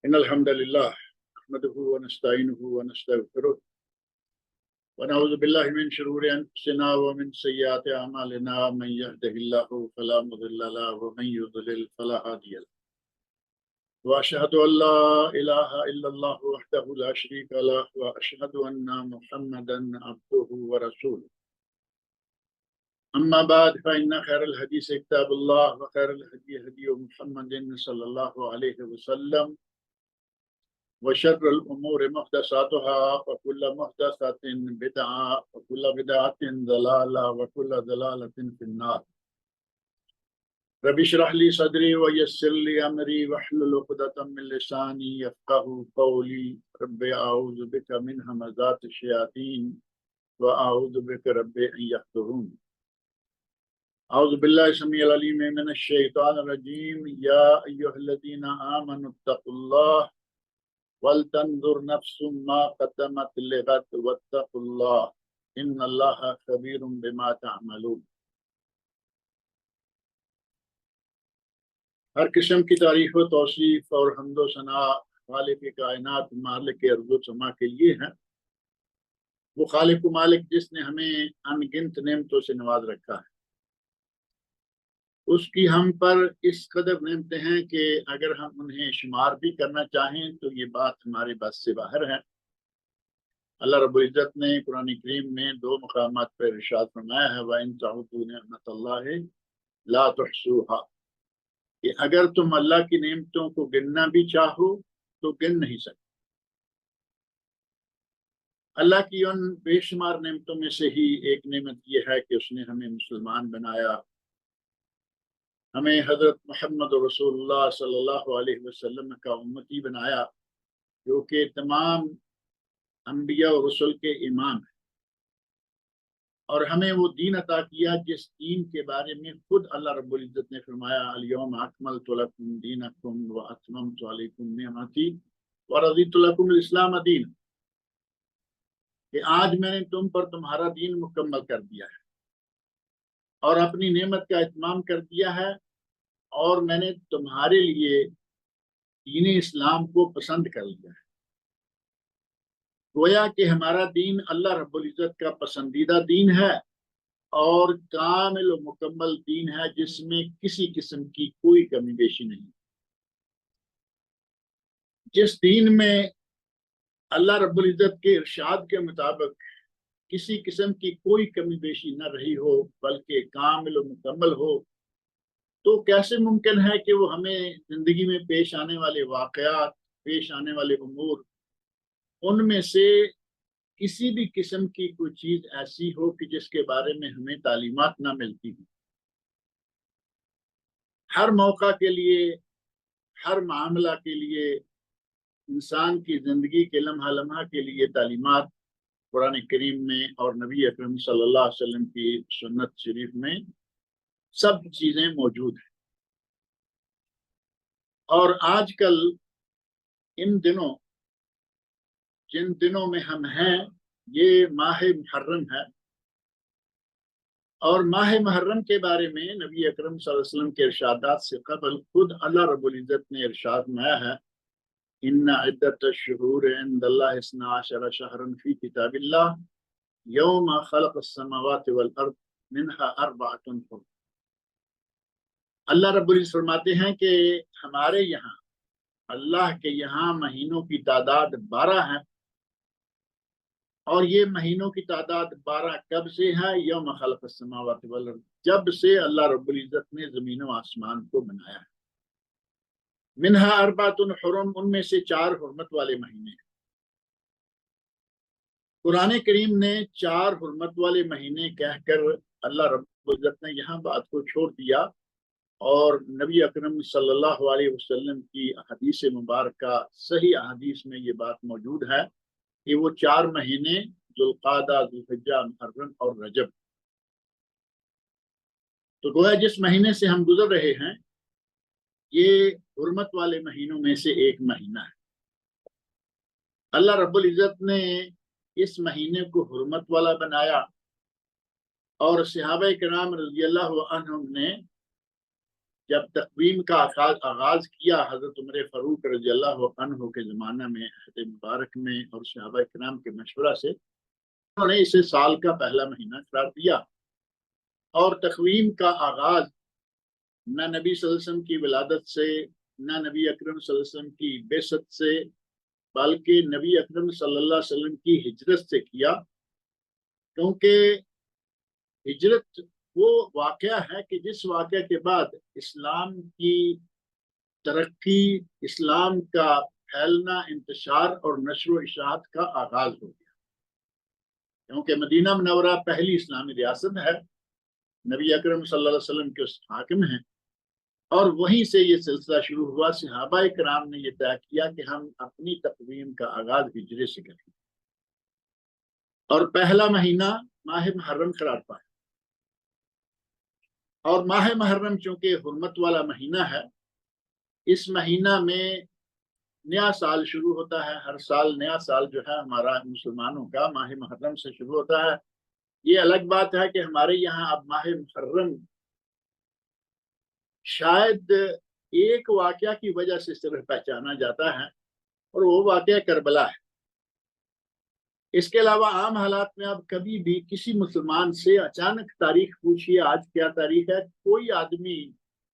إن الحمد لله نحمده ونستعينه ونستغفره ونعوذ بالله من شرور أنفسنا ومن سيئات أعمالنا من يهده الله فلا مضل له ومن يضلل فلا هادي له وأشهد أن لا إله إلا الله وحده لا شريك له وأشهد أن محمدا عبده ورسوله أما بعد فإن خير الحديث كتاب الله وخير الهدي هدي محمد صلى الله عليه وسلم وشر الأمور محدثاتها وكل محدثة بدعة وكل بدعة ضلالة وكل ضلالة في النار رب اشرح لي صدري ويسر لي أمري واحلل عقدة من لساني يفقهوا قولي رب أعوذ بك من همزات الشياطين وأعوذ بك رب أن يحضرون أعوذ بالله السميع العليم من الشيطان الرجيم يا أيها الذين آمنوا اتقوا الله وَلْتَنْظُرْ نَفْسٌ مَا قَدَّمَتْ لِغَدٍ وَاتَّقُوا اللَّهَ إِنَّ اللَّهَ خَبِيرٌ بِمَا تَعْمَلُونَ۔ ہر قسم کی تعریف و توصیف اور حمد و ثنا خالق کائنات مالک ارض و سما کے لیے ہیں۔ وہ خالق و مالک جس نے ہمیں ان گنت نعمتوں سے نواز رکھا ہے، اس کی ہم پر اس قدر نعمتیں ہیں کہ اگر ہم انہیں شمار بھی کرنا چاہیں تو یہ بات ہمارے بس سے باہر ہے۔ اللہ رب العزت نے قرآن کریم میں 2 مقامات پر ارشاد فرمایا ہے وَإِن تَعُدُّوا نِعْمَتَ اللَّهِ لَا تُحْصُوهَا، کہ اگر تم اللہ کی نعمتوں کو گننا بھی چاہو تو گن نہیں سکتے۔ اللہ کی ان بے شمار نعمتوں میں سے ہی ایک نعمت یہ ہے کہ اس نے ہمیں مسلمان بنایا، ہمیں حضرت محمد رسول اللہ صلی اللہ علیہ وسلم کا امتی بنایا، جو کہ تمام انبیاء و رسل کے امام ہیں، اور ہمیں وہ دین عطا کیا جس دین کے بارے میں خود اللہ رب العزت نے فرمایا الیوم اکملت لکم دینکم واتممت علیکم نعمتی ورضیت لکم الاسلام دین، کہ آج میں نے تم پر تمہارا دین مکمل کر دیا ہے اور اپنی نعمت کا اتمام کر دیا ہے، اور میں نے تمہارے لیے دین اسلام کو پسند کر لیا ہے۔ گویا کہ ہمارا دین اللہ رب العزت کا پسندیدہ دین ہے اور کامل و مکمل دین ہے، جس میں کسی قسم کی کوئی کمی بیشی نہیں۔ جس دین میں اللہ رب العزت کے ارشاد کے مطابق کسی قسم کی کوئی کمی بیشی نہ رہی ہو بلکہ کامل و مکمل ہو، تو کیسے ممکن ہے کہ وہ ہمیں زندگی میں پیش آنے والے واقعات، پیش آنے والے امور، ان میں سے کسی بھی قسم کی کوئی چیز ایسی ہو کہ جس کے بارے میں ہمیں تعلیمات نہ ملتی ہوں۔ ہر موقع کے لیے، ہر معاملہ کے لیے، انسان کی زندگی کے لمحہ لمحہ کے لیے تعلیمات قرآن کریم میں اور نبی اکرم صلی اللہ علیہ وسلم کی سنت شریف میں سب چیزیں موجود ہیں۔ اور آج کل ان دنوں، جن دنوں میں ہم ہیں، یہ ماہ محرم ہے، اور ماہ محرم کے بارے میں نبی اکرم صلی اللہ علیہ وسلم کے ارشادات سے قبل خود اللہ رب العزت نے ارشاد فرمایا ہے ان عدت الشہور عند اللہ 12 شہرا فی کتاب اللہ یوم خلق السماوات والارض منها 4 حرم۔ اللہ رب العزت فرماتے ہیں کہ ہمارے یہاں، اللہ کے یہاں مہینوں کی تعداد 12 ہے، اور یہ مہینوں کی تعداد 12 کب سے ہے؟ یوم خلق السماوات والارض، جب سے اللہ رب العزت نے زمین و آسمان کو بنایا ہے۔ منہا 4 حرم، ان میں سے 4 حرمت والے مہینے ہیں۔ قرآن کریم نے 4 حرمت والے مہینے کہہ کر اللہ رب العزت نے یہاں بات کو چھوڑ دیا، اور نبی اکرم صلی اللہ علیہ وسلم کی حدیث مبارکہ صحیح احادیث میں یہ بات موجود ہے کہ وہ 4 مہینے ذوالقعدہ، ذوالحجہ، محرم اور رجب۔ تو گویا جس مہینے سے ہم گزر رہے ہیں یہ حرمت والے مہینوں میں سے ایک مہینہ ہے۔ اللہ رب العزت نے اس مہینے کو حرمت والا بنایا، اور صحابہ کرام رضی اللہ عنہم نے جب تقویم کا آغاز کیا حضرت عمر فاروق رضی اللہ عنہ کے زمانہ میں عہد مبارک میں اور صحابہ کرام کے مشورہ سے انہوں نے اسے سال کا پہلا مہینہ قرار دیا، اور تقویم کا آغاز نہ نبی صلی اللہ علیہ وسلم کی ولادت سے، نہ نبی اکرم صلی اللہ علیہ وسلم کی بعثت سے، بلکہ نبی اکرم صلی اللہ علیہ وسلم کی ہجرت سے کیا، کیونکہ ہجرت وہ واقعہ ہے کہ جس واقعہ کے بعد اسلام کی ترقی، اسلام کا پھیلنا، انتشار اور نشر و اشاعت کا آغاز ہو گیا، کیونکہ مدینہ منورہ پہلی اسلامی ریاست ہے، نبی اکرم صلی اللہ علیہ وسلم کے حاکم ہیں، اور وہیں سے یہ سلسلہ شروع ہوا۔ صحابہ کرام نے یہ طے کیا کہ ہم اپنی تقویم کا آغاز ہجرے سے کریں، اور پہلا مہینہ ماہ محرم قرار پایا، اور ماہ محرم چونکہ حرمت والا مہینہ ہے، اس مہینہ میں نیا سال شروع ہوتا ہے۔ ہر سال نیا سال جو ہے ہمارا مسلمانوں کا ماہ محرم سے شروع ہوتا ہے۔ یہ الگ بات ہے کہ ہمارے یہاں اب ماہ محرم شاید ایک واقعہ کی وجہ سے صرف پہچانا جاتا ہے، اور وہ واقعہ کربلا ہے۔ اس کے علاوہ عام حالات میں اب کبھی بھی کسی مسلمان سے اچانک تاریخ پوچھیے آج کیا تاریخ ہے، کوئی آدمی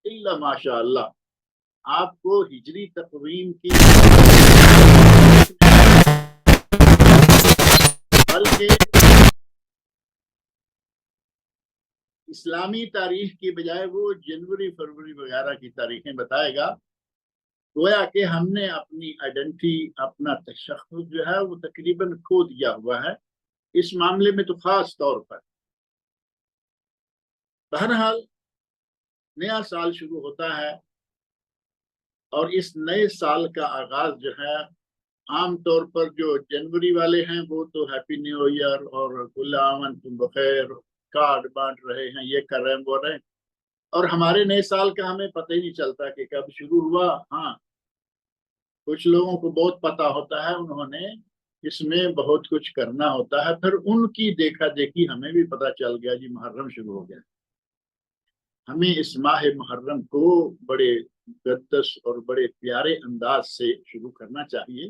الا ماشاء اللہ آپ کو ہجری تقویم کی بلکہ اسلامی تاریخ کی بجائے وہ جنوری فروری وغیرہ کی تاریخیں بتائے گا، گویا کہ ہم نے اپنی آئیڈینٹی، اپنا تشخص جو ہے وہ تقریباً کھو دیا ہوا ہے اس معاملے میں تو خاص طور پر۔ بہرحال نیا سال شروع ہوتا ہے، اور اس نئے سال کا آغاز جو ہے عام طور پر جو جنوری والے ہیں وہ تو ہیپی نیو ایئر اور کل عام وانتم بخیر کارڈ بانٹ رہے ہیں، یہ کر رہے ہیں وہ رہے ہیں، اور ہمارے نئے سال کا ہمیں پتہ ہی نہیں چلتا کہ کب شروع ہوا۔ ہاں، کچھ لوگوں کو بہت پتہ ہوتا ہے، انہوں نے اس میں بہت کچھ کرنا ہوتا ہے، پھر ان کی دیکھا دیکھی ہمیں بھی پتہ چل گیا جی محرم شروع ہو گیا۔ ہمیں اس ماہ محرم کو بڑے مقدس اور بڑے پیارے انداز سے شروع کرنا چاہیے۔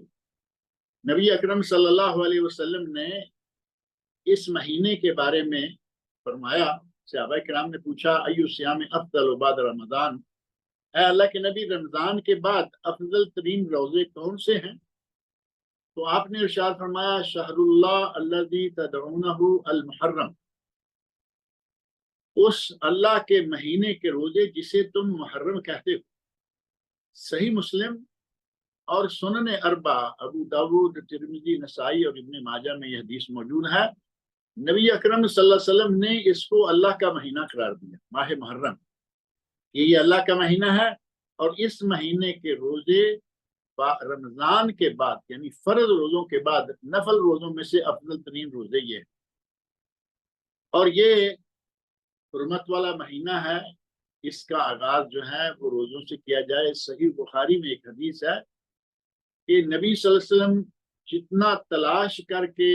نبی اکرم صلی اللہ علیہ وسلم نے اس مہینے کے بارے میں فرمایا، صحابہ کرام نے پوچھا ایو صیام افضل بعد رمضان، اے اللہ کے نبی رمضان کے بعد افضل ترین روزے کون سے ہیں؟ تو آپ نے ارشاد فرمایا شہر اللہ الذی تدعونہ المحرم، اس اللہ کے مہینے کے روزے جسے تم محرم کہتے ہو۔ صحیح مسلم اور سنن اربع ابو داود، ترمذی، نسائی اور ابن ماجہ میں یہ حدیث موجود ہے۔ نبی اکرم صلی اللہ علیہ وسلم نے اس کو اللہ کا مہینہ قرار دیا، ماہ محرم، یہ اللہ کا مہینہ ہے، اور اس مہینے کے روزے رمضان کے بعد یعنی فرض روزوں کے بعد نفل روزوں میں سے افضل ترین روزے یہ ہیں، اور یہ حرمت والا مہینہ ہے، اس کا آغاز جو ہے وہ روزوں سے کیا جائے۔ صحیح بخاری میں ایک حدیث ہے کہ نبی صلی اللہ علیہ وسلم جتنا تلاش کر کے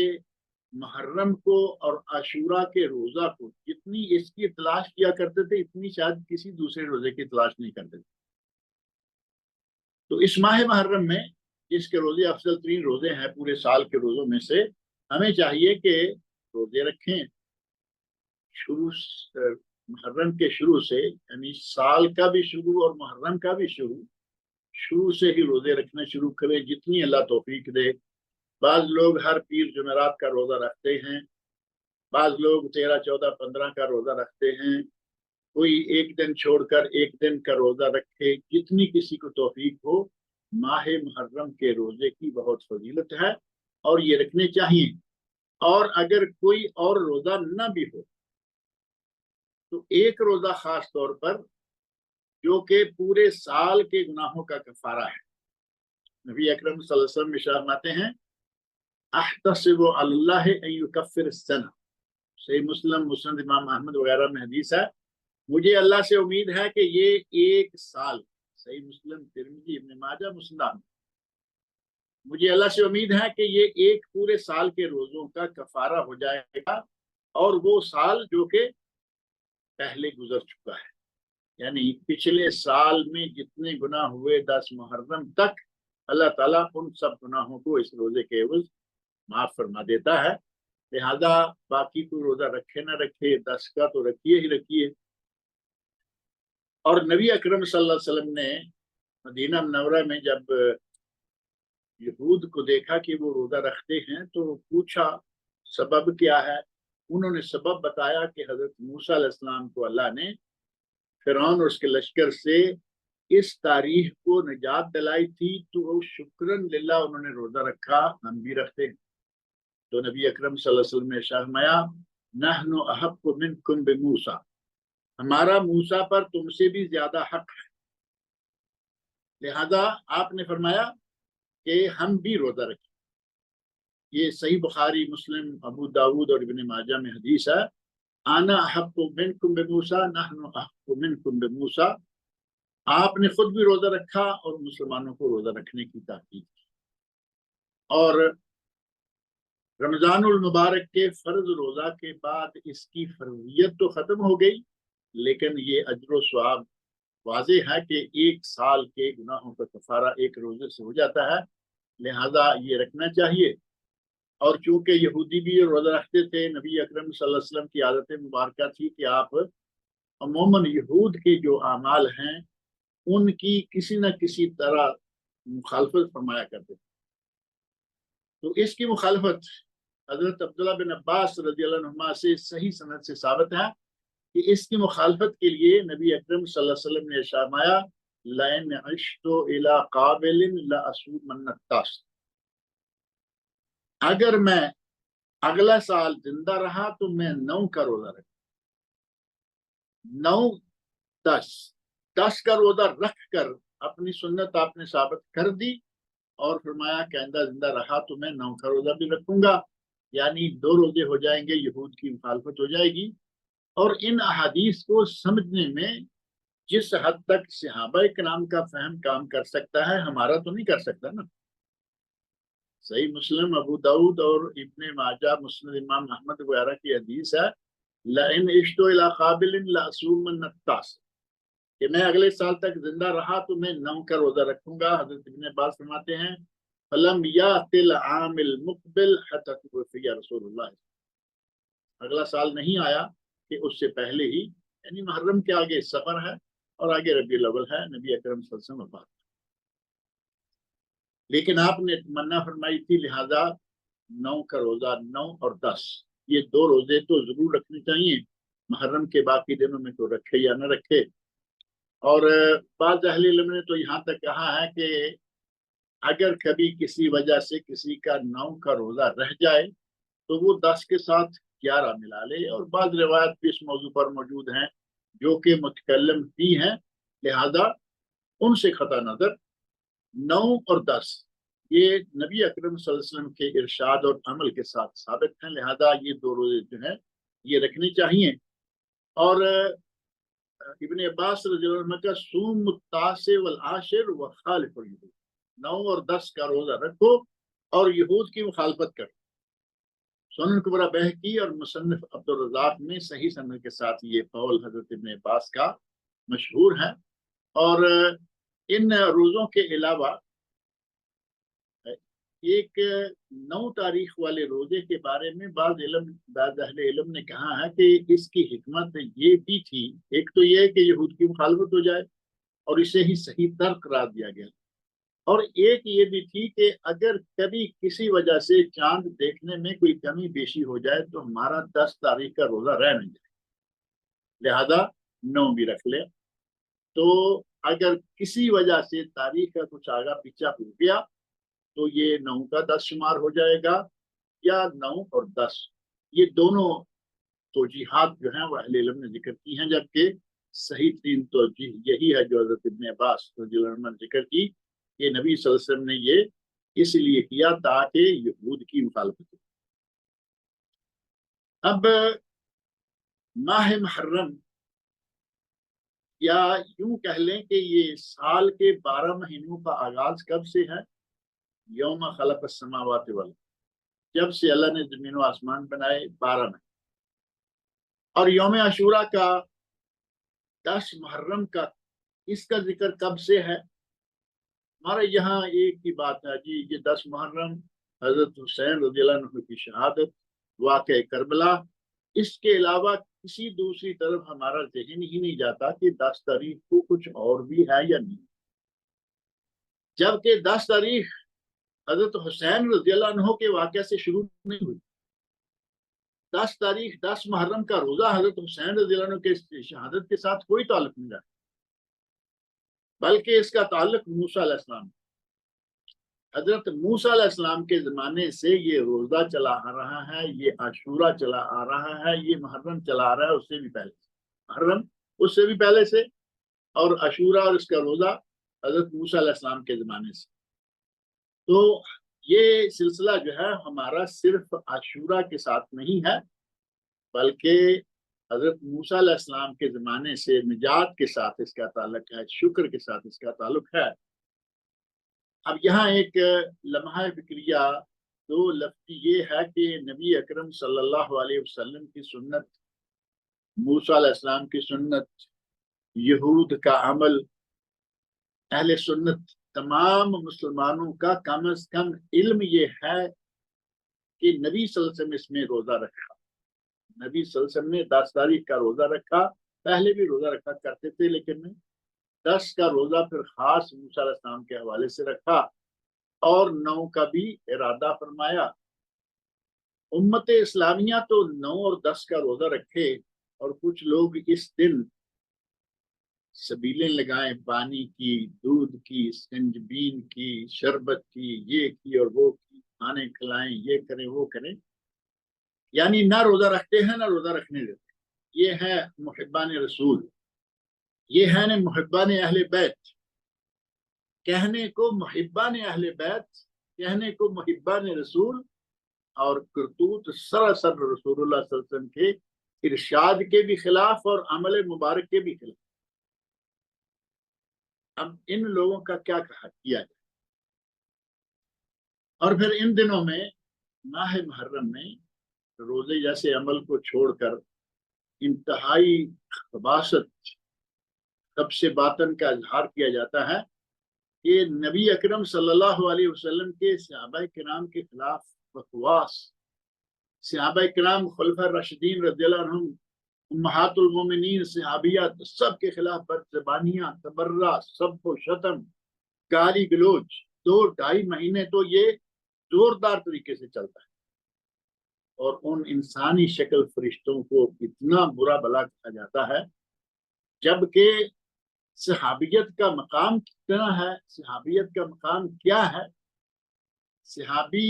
محرم کو اور عاشورہ کے روزہ کو جتنی اس کی تلاش کیا کرتے تھے، اتنی شاید کسی دوسرے روزے کی تلاش نہیں کرتے تھے۔ تو اس ماہ محرم میں جس کے روزے افضل ترین روزے ہیں پورے سال کے روزوں میں سے، ہمیں چاہیے کہ روزے رکھیں شروع محرم کے شروع سے، یعنی سال کا بھی شروع اور محرم کا بھی شروع سے ہی روزے رکھنا شروع کریں جتنی اللہ توفیق دے۔ بعض لوگ ہر پیر جمعرات کا روزہ رکھتے ہیں، بعض لوگ 13، 14، 15 کا روزہ رکھتے ہیں، کوئی ایک دن چھوڑ کر ایک دن کا روزہ رکھے، جتنی کسی کو توفیق ہو۔ ماہ محرم کے روزے کی بہت فضیلت ہے اور یہ رکھنے چاہیے، اور اگر کوئی اور روزہ نہ بھی ہو تو ایک روزہ خاص طور پر جو کہ پورے سال کے گناہوں کا کفارہ ہے۔ نبی اکرم صلی اللہ علیہ وسلم ارشاد فرماتے ہیں احتسب علی اللہ ان یکفر السنہ، صحیح مسلم، مسند امام احمد وغیرہ میں حدیث ہے، مجھے اللہ سے امید ہے کہ یہ ایک سال، صحیح مسلم، ترمذی، ابن ماجہ، مسند احمد، مجھے اللہ سے امید ہے کہ یہ ایک پورے سال کے روزوں کا کفارہ ہو جائے گا، اور وہ سال جو کہ پہلے گزر چکا ہے۔ یعنی پچھلے سال میں جتنے گناہ ہوئے 10 محرم تک اللہ تعالیٰ ان سب گناہوں کو اس روزے کے عوض معاف فرما دیتا ہے. لہذا باقی کوئی روزہ رکھے نہ رکھے 10 کا تو رکھیے ہی رکھیے. اور نبی اکرم صلی اللہ علیہ وسلم نے مدینہ منورہ میں جب یہود کو دیکھا کہ وہ روزہ رکھتے ہیں تو پوچھا سبب کیا ہے. انہوں نے سبب بتایا کہ حضرت موسیٰ علیہ السلام کو اللہ نے فرعون اور اس کے لشکر سے اس تاریخ کو نجات دلائی تھی تو وہ شکرن للہ انہوں نے روزہ رکھا, ہم بھی رکھتے ہیں. تو نبی اکرم صلی اللہ علیہ وسلم نے ارشاد فرمایا نحن احق منکم بموسیٰ, ہمارا موسیٰ پر تم سے بھی زیادہ حق ہے. لہذا آپ نے فرمایا کہ ہم بھی روزہ رکھیں. یہ صحیح بخاری, مسلم, ابو داود اور ابن ماجہ میں حدیث ہے انا احق منکم بموسیٰ نحن احق منکم بموسیٰ. آپ نے خود بھی روزہ رکھا اور مسلمانوں کو روزہ رکھنے کی تاکید کی. اور رمضان المبارک کے فرض روزہ کے بعد اس کی فرضیت تو ختم ہو گئی, لیکن یہ اجر و ثواب واضح ہے کہ 1 سال کے گناہوں کا کفارہ ایک روزے سے ہو جاتا ہے. لہذا یہ رکھنا چاہیے. اور چونکہ یہودی بھی روزہ رکھتے تھے, نبی اکرم صلی اللہ علیہ وسلم کی عادت مبارکہ تھی کہ آپ عموماً یہود کے جو اعمال ہیں ان کی کسی نہ کسی طرح مخالفت فرمایا کرتے تھے. تو اس کی مخالفت حضرت عبداللہ بن عباس رضی اللہ عنہما سے صحیح سند سے ثابت ہے کہ اس کی مخالفت کے لیے نبی اکرم صلی اللہ علیہ وسلم نے ارشاد فرمایا لئن عشت الی قابل لاصومن التاسع, اگر میں اگلا سال زندہ رہا تو میں 9 کا روزہ رکھوں. 9 10 کا روزہ رکھ کر اپنی سنت آپ نے ثابت کر دی اور فرمایا کہ آئندہ زندہ رہا تو میں 9 کا روزہ بھی رکھوں گا. یعنی 2 روزے ہو جائیں گے, یہود کی مخالفت ہو جائے گی. اور ان احادیث کو سمجھنے میں جس حد تک صحابہ کرام کا فہم کام کر سکتا ہے ہمارا تو نہیں کر سکتا نا. صحیح مسلم, ابو داود اور ابن ماجہ, مسند امام احمد وغیرہ کی حدیث ہے لئن عشت الی قابل لاصومن التاسع, کہ میں اگلے سال تک زندہ رہا تو میں 9 کا روزہ رکھوں گا. حضرت ابن عباس فرماتے ہیں فلم یأت العام المقبل حتی توفی رسول اللہ, اگلا سال نہیں آیا کہ اس سے پہلے ہی, یعنی محرم کے آگے سفر ہے اور آگے ربیع الاول ہے, نبی اکرم صلی اللہ علیہ وسلم وفات. لیکن آپ نے تمنا فرمائی تھی لہذا 9 کا روزہ, 9 اور 10 یہ 2 روزے تو ضرور رکھنے چاہیے. محرم کے باقی دنوں میں تو رکھے یا نہ رکھے. اور بعض اہل علم نے تو یہاں تک کہا ہے کہ اگر کبھی کسی وجہ سے کسی کا 9 کا روزہ رہ جائے تو وہ 10 کے ساتھ 11 ملا لے. اور بعض روایت بھی اس موضوع پر موجود ہیں جو کہ متکلم بھی ہیں, لہذا ان سے قطع نظر 9 اور 10 یہ نبی اکرم صلی اللہ علیہ وسلم کے ارشاد اور عمل کے ساتھ ثابت ہیں. لہذا یہ 2 روزے جو ہیں یہ رکھنے چاہیے. اور ابن عباس رضی اللہ عنہ کا صوم التاسع والعاشر وخالف اليہود, 9 اور 10 کا روزہ رکھو اور یہود کی مخالفت کرو. سنن کبریٰ بہقی اور مصنف عبدالرزاق میں صحیح سند کے ساتھ یہ قول حضرت ابن عباس کا مشہور ہے. اور ان روزوں کے علاوہ ایک 9 تاریخ والے روزے کے بارے میں بعض اہل علم نے کہا ہے کہ اس کی حکمت یہ بھی تھی, ایک تو یہ کہ یہود کی مخالفت ہو جائے اور اسے ہی صحیح ترک قرار دیا گیا, اور ایک یہ بھی تھی کہ اگر کبھی کسی وجہ سے چاند دیکھنے میں کوئی کمی بیشی ہو جائے تو ہمارا 10 تاریخ کا روزہ رہ نہیں جائے, لہذا 9 بھی رکھ لے. تو اگر کسی وجہ سے تاریخ کا کچھ آگا پیچھا ہو گیا تو یہ 9 کا 10 شمار ہو جائے گا, یا 9 اور 10 یہ دونوں توجیحات جو ہیں وہ اہل علم نے ذکر کی ہیں, جبکہ صحیح ترین توجیح یہی ہے جو حضرت ابن عباس رضی اللہ عنہ نے ذکر کی کہ نبی صلی اللہ علیہ وسلم نے یہ اس لیے کیا تاکہ یہود کی مخالفت ہو. اب ماہ محرم, یا یوں کہہ لیں کہ یہ سال کے 12 مہینوں کا آغاز کب سے ہے؟ یوم خلق السماوات والارض, جب سے اللہ نے زمین و آسمان بنائے 12 مہینے. اور یوم عاشورہ کا 10 محرم کا اس کا ذکر کب سے ہے؟ ہمارے یہاں ایک ہی بات ہے جی، یہ 10 محرم حضرت حسین رضی اللہ عنہ کی شہادت، واقع کربلا، اس کے علاوہ کسی دوسری طرف ہمارا ذہن ہی نہیں جاتا کہ 10 تاریخ کو کچھ اور بھی ہے یا نہیں، جبکہ 10 تاریخ حضرت حسین رضی اللہ عنہ کے واقعہ سے شروع نہیں ہوئی۔ 10 تاریخ 10 محرم کا روزہ حضرت حسین رضی اللہ عنہ کے شہادت کے ساتھ کوئی تعلق نہیں رہتا، بلکہ اس کا تعلق موسیٰ علیہ السلام، حضرت موسیٰ علیہ السلام کے زمانے سے یہ روزہ چلا آ رہا ہے، یہ عاشورہ چلا آ رہا ہے، یہ محرم چلا آ رہا ہے، اس سے بھی پہلے سے محرم اس سے بھی پہلے سے، اور عاشورہ اور اس کا روزہ حضرت موسیٰ علیہ السلام کے زمانے سے۔ تو یہ سلسلہ جو ہے ہمارا صرف عاشورہ کے ساتھ نہیں ہے، بلکہ حضرت موسیٰ علیہ السلام کے زمانے سے نجات کے ساتھ اس کا تعلق ہے، شکر کے ساتھ اس کا تعلق ہے۔ اب یہاں ایک لمحہ فکریہ دو لفظی یہ ہے کہ نبی اکرم صلی اللہ علیہ وسلم کی سنت، موسیٰ علیہ السلام کی سنت، یہود کا عمل، اہل سنت تمام مسلمانوں کا کم از کم علم یہ ہے کہ نبی صلی اللہ علیہ وسلم اس میں روزہ رکھا، نبی صلی اللہ علیہ وسلم نے 10 تاریخ کا روزہ رکھا، پہلے بھی روزہ رکھا کرتے تھے لیکن 10 کا روزہ پھر خاص موسیٰ علیہ السلام کے حوالے سے رکھا، اور 9 کا بھی ارادہ فرمایا۔ امت اسلامیہ تو 9 اور 10 کا روزہ رکھے، اور کچھ لوگ اس دن سبیلیں لگائیں، پانی کی، دودھ کی، سنجبین کی، شربت کی، یہ کی اور وہ کی، کھانے کھلائیں، یہ کریں وہ کریں، یعنی نہ روزہ رکھتے ہیں نہ روزہ رکھنے دیتے۔ یہ ہے محبان رسول، یہ ہے نا محبان اہل بیت، کہنے کو محبان اہل بیت، کہنے کو محبان رسول، اور کرتوت سراسر رسول اللہ صلی اللہ علیہ وسلم کے ارشاد کے بھی خلاف اور عمل مبارک کے بھی خلاف۔ اب ان لوگوں کا کیا کیا جائے؟ اور پھر ان دنوں میں ماہ محرم میں روزے جیسے عمل کو چھوڑ کر انتہائی خباثت، سب سے باطن کا اظہار کیا جاتا ہے کہ نبی اکرم صلی اللہ علیہ وسلم کے صحابہ کرام کے خلاف بکواس، صحابہ کرام خلفاء راشدین رضی اللہ عنہم، امہات المومنین صحابیات، سب کے خلاف بدزبانیاں، تبرہ، سب و شتم، گالی گلوچ 2-2.5 مہینے تو یہ زوردار طریقے سے چلتا ہے، اور ان انسانی شکل فرشتوں کو اتنا برا بلا کہا جاتا ہے، جبکہ صحابیت کا مقام کتنا ہے، صحابیت کا مقام کیا ہے؟ صحابی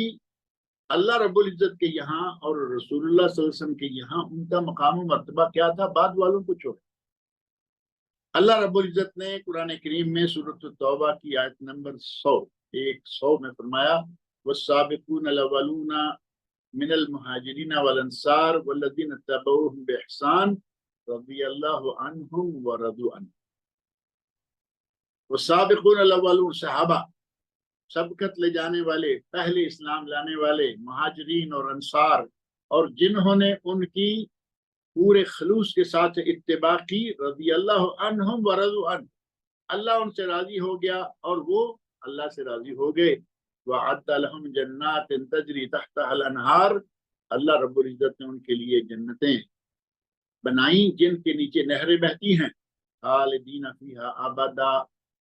اللہ رب العزت کے یہاں اور رسول اللہ صلی اللہ علیہ وسلم کے یہاں ان کا مقام و مرتبہ کیا تھا، بعد والوں کو چھوڑ۔ اللہ رب العزت نے قرآن کریم میں سورۃ التوبہ کی آیت نمبر 100 میں فرمایا والسابقون الاولون من المہاجرین والانصار والذین اتبعوهم بإحسان رضی اللہ عنہم ورضوا عنہ۔ والسابقون الاولون صحابہ، سبقت لے جانے والے، پہلے اسلام لانے والے مہاجرین اور انصار، اور جنہوں نے ان کی پورے خلوص کے ساتھ اتباع کی، رضی اللہ عنہم ورضوا عنہ، اللہ ان سے راضی ہو گیا اور وہ اللہ سے راضی ہو گئے۔ وَأَعَدَّ لَهُمْ جَنَّاتٍ تَجْرِي تَحْتَهَا الْأَنْهَارُ، اللہ رب العزت نے ان کے لیے جنتیں بنائیں جن کے نیچے نہریں بہتی ہیں، خالدین فیہا ابدا،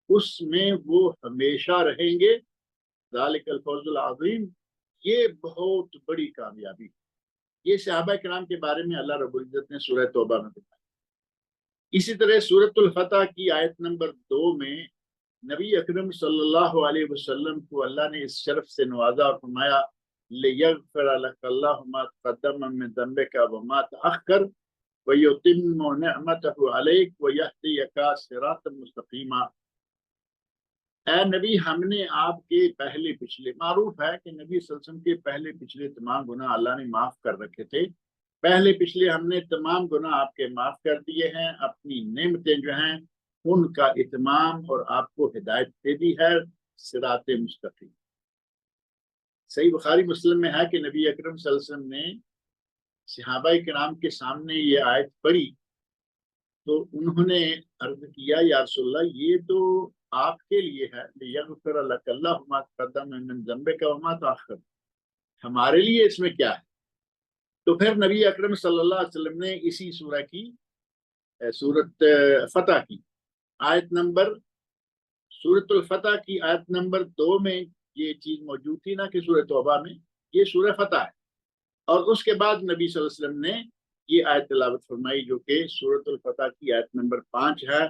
اس میں وہ ہمیشہ رہیں گے۔ ذالک الفوز العظیم، یہ بہت بڑی کامیابی۔ یہ صحابہ کرام کے بارے میں اللہ رب العزت نے سورہ توبہ میں بتایا۔ اسی طرح سورۃ الفتح کی آیت نمبر 2 میں نبی اکرم صلی اللہ علیہ وسلم کو اللہ نے اس شرف سے نوازا اور فرمایا لِيَغْفِرَ لَكَ اللَّهُ مَا تَقَدَّمَ مِن ذَنبِكَ وَمَا تَأَخَّرَ وَيُتِمُّ نِعْمَتَهُ عَلَيْكَ وَيَهْدِيَكَ صِرَاطًا مُسْتَقِيمًا۔ اے نبی، ہم نے آپ کے پہلے پچھلے، معروف ہے کہ نبی صلی اللہ علیہ وسلم کے پہلے پچھلے تمام گناہ اللہ نے معاف کر رکھے تھے، پہلے پچھلے ہم نے تمام گناہ آپ کے معاف کر دیے ہیں، اپنی نعمتیں جو ہیں ان کا اتمام اور آپ کو ہدایت دے دی ہے، صراط مستقیم۔ صحیح بخاری مسلم میں ہے کہ نبی اکرم صلی اللہ علیہ وسلم نے صحابہ کرام کے سامنے یہ آیت پڑھی تو انہوں نے عرض کیا یا رسول اللہ یہ تو آپ کے لیے ہے، لیغفر لک اللہ ما تقدم من ذنبک وما تاخر، ہمارے لیے اس میں کیا ہے؟ تو پھر نبی اکرم صلی اللہ علیہ وسلم نے اسی سورہ کی سورت فتح کی آیت نمبر سورت الفتح کی آیت نمبر 2 میں یہ چیز موجود تھی نا کہ سورہ توبہ میں یہ سورہ فتح ہے، اور اس کے بعد نبی صلی اللہ علیہ وسلم نے یہ آیت تلاوت فرمائی جو کہ سورۃ الفتح کی آیت نمبر 5 ہے،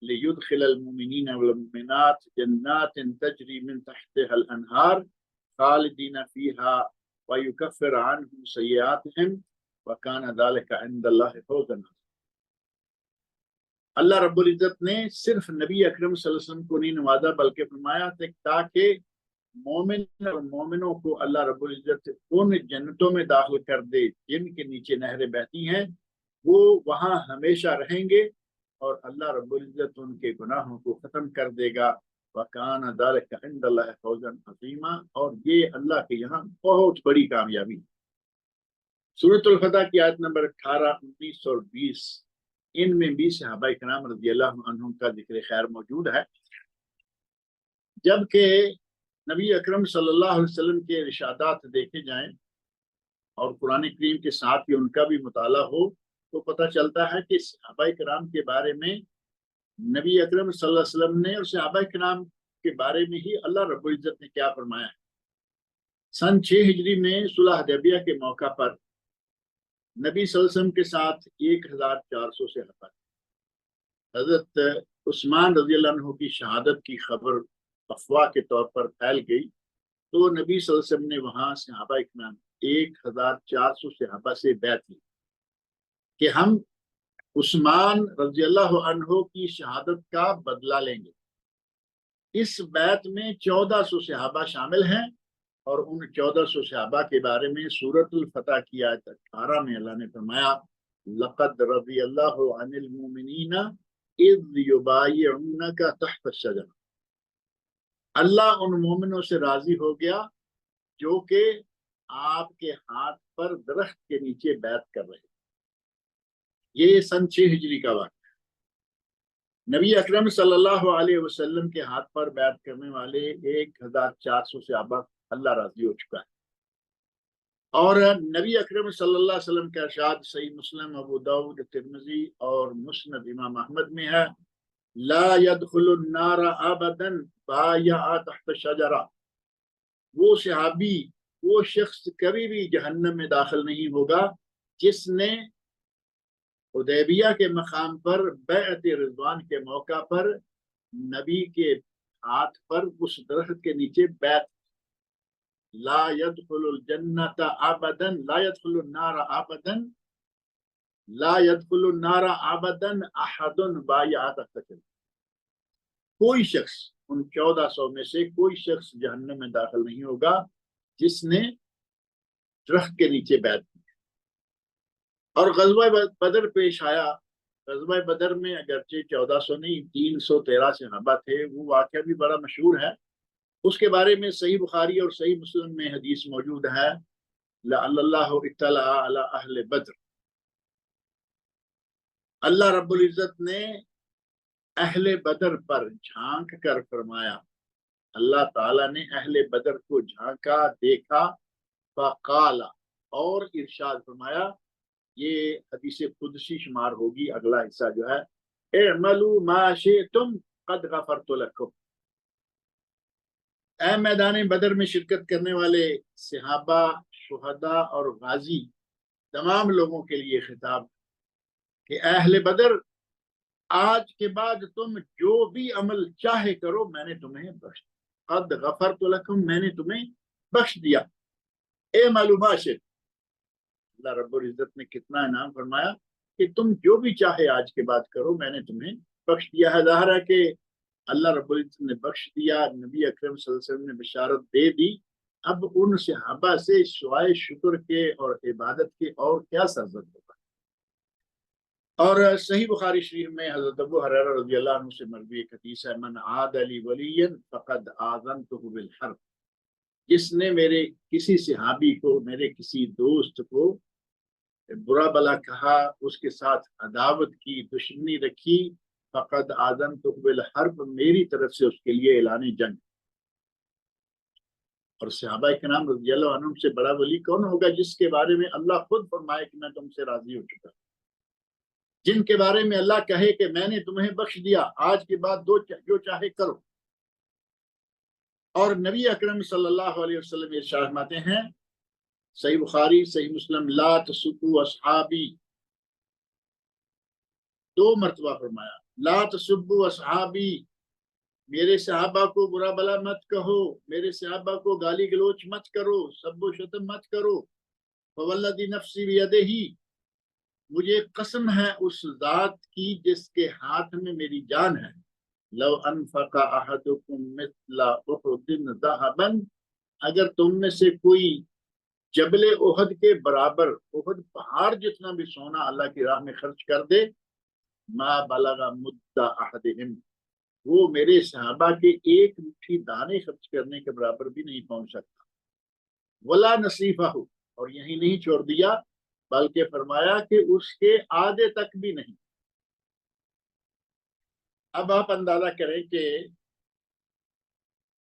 لِيُدْخِلَ الْمُؤْمِنِينَ وَالْمُؤْمِنَاتِ جَنَّاتٍ تَجْرِي مِن تَحْتِهَا الْأَنْهَارُ خَالِدِينَ فِيهَا وَيُكَفِّرُ عَنْهُمْ سَيِّئَاتِهِمْ وَكَانَ ذَلِكَ عِندَ اللَّهِ فَوْزًا عَظِيمًا۔ اللہ رب العزت نے صرف نبی اکرم صلی اللہ علیہ وسلم کو نہیں نوازا بلکہ فرمایا تاکہ مومن اور مومنوں کو اللہ رب العزت ان جنتوں میں داخل کر دے جن کے نیچے نہریں بہتی ہیں، وہ وہاں ہمیشہ رہیں گے اور اللہ رب العزت ان کے گناہوں کو ختم کر دے گا۔ وَكَانَ ذَلِكَ عِندَ اللَّهِ فَوْزًا عَظِيمًا، اور یہ اللہ کے یہاں بہت بڑی کامیابی۔ سورۃ الفتح کی آیت نمبر 18، 19 اور 20 ان میں بھی صحابہ کرام رضی اللہ عنہم کا ذکر خیر موجود ہے، جبکہ نبی اکرم صلی اللہ علیہ وسلم کے ارشادات دیکھے جائیں اور قرآن کریم کے ساتھ ہی ان کا بھی مطالعہ ہو تو پتہ چلتا ہے کہ صحابہ کرام کے بارے میں نبی اکرم صلی اللہ علیہ وسلم نے اور صحابہ کرام کے بارے میں ہی اللہ رب العزت نے کیا فرمایا ہے۔ سن 6 ہجری میں صلح حدیبیہ کے موقع پر نبی صلی اللہ علیہ وسلم کے ساتھ 1400 صحابہ، حضرت عثمان رضی اللہ عنہ کی شہادت کی خبر افواہ کے طور پر پھیل گئی تو نبی صلی اللہ علیہ وسلم نے وہاں صحابہ اکرام 1400 صحابہ سے بیعت لی کہ ہم عثمان رضی اللہ عنہ کی شہادت کا بدلہ لیں گے۔ اس بیعت میں 1400 صحابہ شامل ہیں، اور ان 1400 صحابہ کے بارے میں سورۃ الفتح کی آیت 18 میں اللہ نے فرمایا لقد رضی اللہ عن المؤمنین اذ یبایعونک تحت الشجرہ، اللہ ان مومنوں سے راضی ہو گیا جو کہ آپ کے ہاتھ پر درخت کے نیچے بیعت کر رہے۔ یہ سن 6 ہجری کا واقعہ ہے۔ نبی اکرم صلی اللہ علیہ وسلم کے ہاتھ پر بیعت کرنے والے 1400 صحابہ اللہ راضی ہو چکا ہے، اور نبی اکرم صلی اللہ علیہ وسلم کا ارشاد صحیح مسلم، ابو داؤد، ترمذی اور مسند امام احمد میں ہے لا يدخل النار ابدا بايع تحت الشجرہ، وہ صحابی، وہ شخص کبھی بھی جہنم میں داخل نہیں ہوگا جس نے حدیبیہ کے مقام پر بیعت رضوان کے موقع پر نبی کے ہاتھ پر اس درخت کے نیچے بیعت۔ لا يدخل الجنت ابدا، لا يدخل النار ابدا، لا يدخل النار ابدا احد بايع تحت الشجرہ، کوئی شخص ان 1400 میں سے کوئی شخص جہنم میں داخل نہیں ہوگا جس نے درخت کے نیچے بیعت کی۔ اور غزوہ بدر پیش آیا، غزوہ بدر میں اگرچہ 1400 نہیں 313 صحابہ تھے، وہ واقعہ بھی بڑا مشہور ہے، اس کے بارے میں صحیح بخاری اور صحیح مسلم میں حدیث موجود ہے لعل اللہ اطلع علی اہل بدر، اللہ رب العزت نے اہل بدر پر جھانک کر فرمایا، اللہ تعالیٰ نے اہل بدر کو جھانکا، دیکھا، فقال، اور ارشاد فرمایا، یہ حدیث قدسی شمار ہوگی اگلا حصہ جو ہے، اعملوا ما شئتم قد غفرت لکم، اے میدان بدر میں شرکت کرنے والے صحابہ، شہداء اور غازی تمام لوگوں کے لیے خطاب کہ اہل بدر آج کے بعد تم جو بھی عمل چاہے کرو، میں نے تمہیں بخش دیا، قد غفرت لکم، میں نے تمہیں بخش دیا، اعملوا ما شئتم، اللہ رب العزت نے کتنا انعام فرمایا کہ تم جو بھی چاہے آج کے بعد کرو، میں نے تمہیں بخش دیا ہے۔ ظاہر ہے کہ اللہ رب العزت نے بخش دیا، نبی اکرم صلی اللہ علیہ وسلم نے بشارت دے دی، اب ان صحابہ سے سوائے شکر کے اور عبادت کے اور کیا سرزد ہوگا۔ اور صحیح بخاری شریف میں حضرت ابو ہریرہ رضی اللہ عنہ سے مروی ایک حدیث ہے، من عاد لی ولیا فقد آذنتہ بالحرب، جس نے میرے کسی صحابی کو، میرے کسی دوست کو برا بلا کہا، اس کے ساتھ عداوت کی، دشمنی رکھی، فقد آذنتہ بالحرب، میری طرف سے اس کے لیے اعلان جنگ۔ اور صحابہ کرام رضی اللہ عنہم سے بڑا ولی کون ہوگا جس کے بارے میں اللہ خود فرمائے کہ میں تم سے راضی ہو چکا، جن کے بارے میں اللہ کہے کہ میں نے تمہیں بخش دیا، آج کے بعد جو چاہے کرو۔ اور نبی اکرم صلی اللہ علیہ وسلم ارشاد فرماتے ہیں، صحیح بخاری صحیح مسلم، لا تسبوا اصحابی، 2 مرتبہ فرمایا، لا تسبوا اصحابی، میرے صحابہ کو برا بلا مت کہو، میرے صحابہ کو گالی گلوچ مت کرو، سب و شتم مت کرو۔ فوالذی نفسی بیدہ، مجھے قسم ہے اس ذات کی جس کے ہاتھ میں میری جان ہے، لو انفق احدکم مثل احد ذهبا، اگر تم میں سے کوئی جبل احد کے برابر، احد پہاڑ جتنا بھی سونا اللہ کی راہ میں خرچ کر دے، ما بلغ مد احدہم، وہ میرے صحابہ کے ایک مٹھی دانے خرچ کرنے کے برابر بھی نہیں پہنچ سکتا۔ ولا نصیفہ، اور یہی نہیں چھوڑ دیا بلکہ فرمایا کہ اس کے آدھے تک بھی نہیں۔ اب آپ اندازہ کریں کہ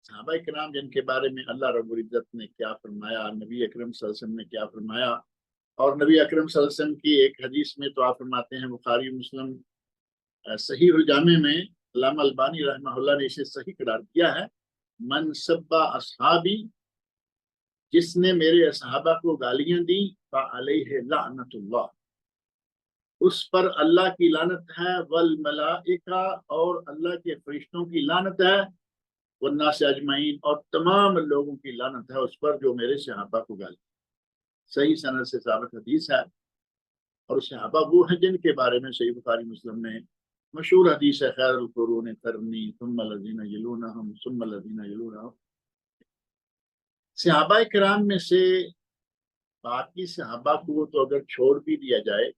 صحابہ کرام جن کے بارے میں اللہ رب العزت نے کیا فرمایا، نبی اکرم صلی اللہ علیہ وسلم نے کیا فرمایا، اور نبی اکرم صلی اللہ علیہ وسلم کی ایک حدیث میں تو آپ فرماتے ہیں، بخاری مسلم صحیح الجامع میں علامہ البانی رحمہ اللہ نے اسے صحیح قرار دیا ہے، من سب اصحابی، جس نے میرے صحابہ کو گالیاں دی، فعلیہ لعنت اللہ، اس پر اللہ کی لعنت ہے، والملائکہ، اور اللہ کے فرشتوں کی لعنت ہے، والناس اجمعین، اور تمام لوگوں کی لعنت ہے اس پر جو میرے صحابہ کو گالی۔ صحیح سند سے ثابت حدیث ہے، اور صحابہ وہ ہیں جن کے بارے میں صحیح بخاری مسلم میں مشہور حدیث ہے، خیر القرون قرنی ثم الذین یلونہم ثم الذین یلونہم۔ صحابہ کرام میں سے باقی صحابہ کو تو اگر چھوڑ بھی دیا جائے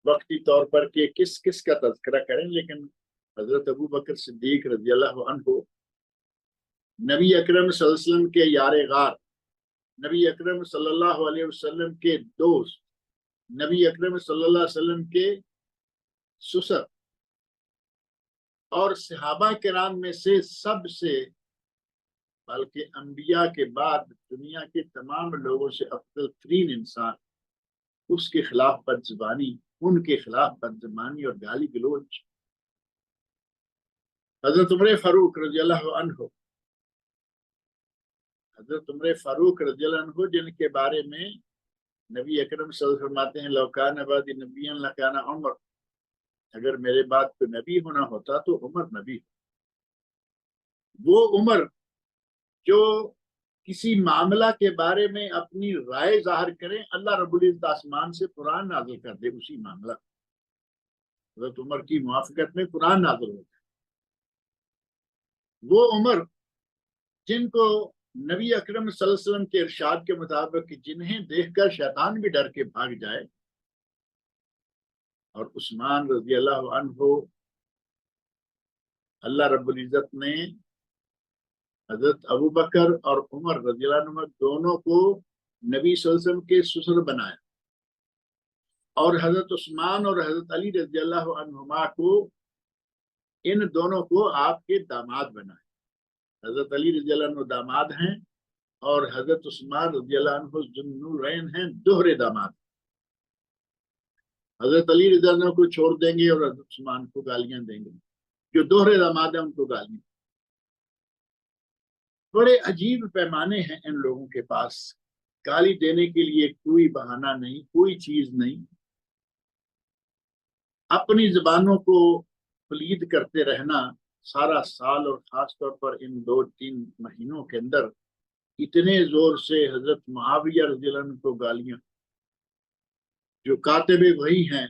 وقتی طور پر کہ کس کس کا تذکرہ کریں، لیکن حضرت ابو بکر صدیق رضی اللہ عنہ نبی اکرم صلی اللہ علیہ وسلم کے یار غار، نبی اکرم صلی اللہ علیہ وسلم کے دوست، نبی اکرم صلی اللہ علیہ وسلم کے سسر، اور صحابہ کرام میں سے سب سے، بلکہ انبیاء کے بعد دنیا کے تمام لوگوں سے افضل ترین انسان، اس کے خلاف بد زبانی، ان کے خلاف بد زبانی اور گالی گلوچ حضرت عمر فاروق رضی اللہ عنہ، حضرت عمر فاروق رضی اللہ عنہ جن کے بارے میں نبی اکرم صلی اللہ علیہ وسلم فرماتے ہیں، لو کان بعدی نبیا لکان عمر، اگر میرے بعد کو نبی ہونا ہوتا تو عمر نبی ہو۔ وہ عمر جو کسی معاملہ کے بارے میں اپنی رائے ظاہر کریں، اللہ رب العزت آسمان سے قرآن نازل کر دے اسی معاملہ، حضرت عمر کی موافقت میں قرآن نازل ہوتا ہے۔ وہ عمر جن کو نبی اکرم صلی اللہ علیہ وسلم کے ارشاد کے مطابق جنہیں دیکھ کر شیطان بھی ڈر کے بھاگ جائے، اور عثمان رضی اللہ عنہ، اللہ رب العزت نے حضرت ابو بکر اور عمر رضی اللہ عنہ دونوں کو نبی صلی اللہ علیہ وسلم کے سسر بنایا، اور حضرت عثمان اور حضرت علی رضی اللہ عنہما کو، ان دونوں کو آپ کے داماد بنائے۔ حضرت علی رضی اللہ عنہ داماد ہیں، اور حضرت عثمان رضی اللہ عنہ ذو النورین ہیں، دوہرے داماد۔ حضرت علی رضی اللہ عنہ کو چھوڑ دیں گے اور حضرت عثمان کو گالیاں دیں گے، جو دوہرے داماد ہیں ان کو گالیاں۔ بڑے عجیب پیمانے ہیں ان لوگوں کے پاس، گالی دینے کے لیے کوئی بہانہ نہیں، کوئی چیز نہیں، اپنی زبانوں کو پلید کرتے رہنا سارا سال، اور خاص طور پر ان 2-3 مہینوں کے اندر اتنے زور سے حضرت معاویہ رضی اللہ عنہ کو گالیاں، جو کاتب وحی ہیں،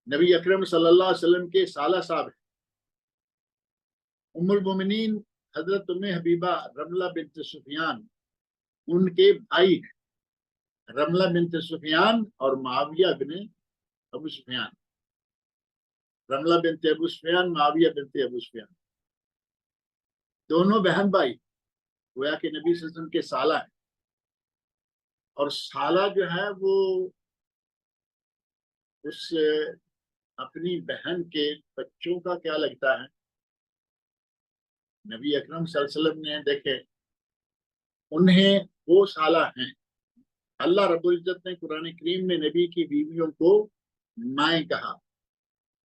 نبی اکرم صلی اللہ علیہ وسلم کے سالہ صاحب ہیں، ام المومنین حضرت ام حبیبہ رملہ بنت سفیان، ان کے بھائی رملہ بنت سفیان اور معاویہ بن ابو سفیان، رملہ بنت ابو سفیان، معاویہ بنت ابو سفیان، دونوں بہن بھائی گویا کہ نبی صلی اللہ علیہ وسلم کے سالہ ہیں۔ اور سالہ جو ہے وہ اس اپنی بہن کے بچوں کا کیا لگتا ہے؟ نبی اکرم صلی اللہ علیہ وسلم نے دیکھے انہیں وہ سالہ ہیں. اللہ رب العزت نے قرآن کریم میں نبی کی بیویوں کو مائیں کہا.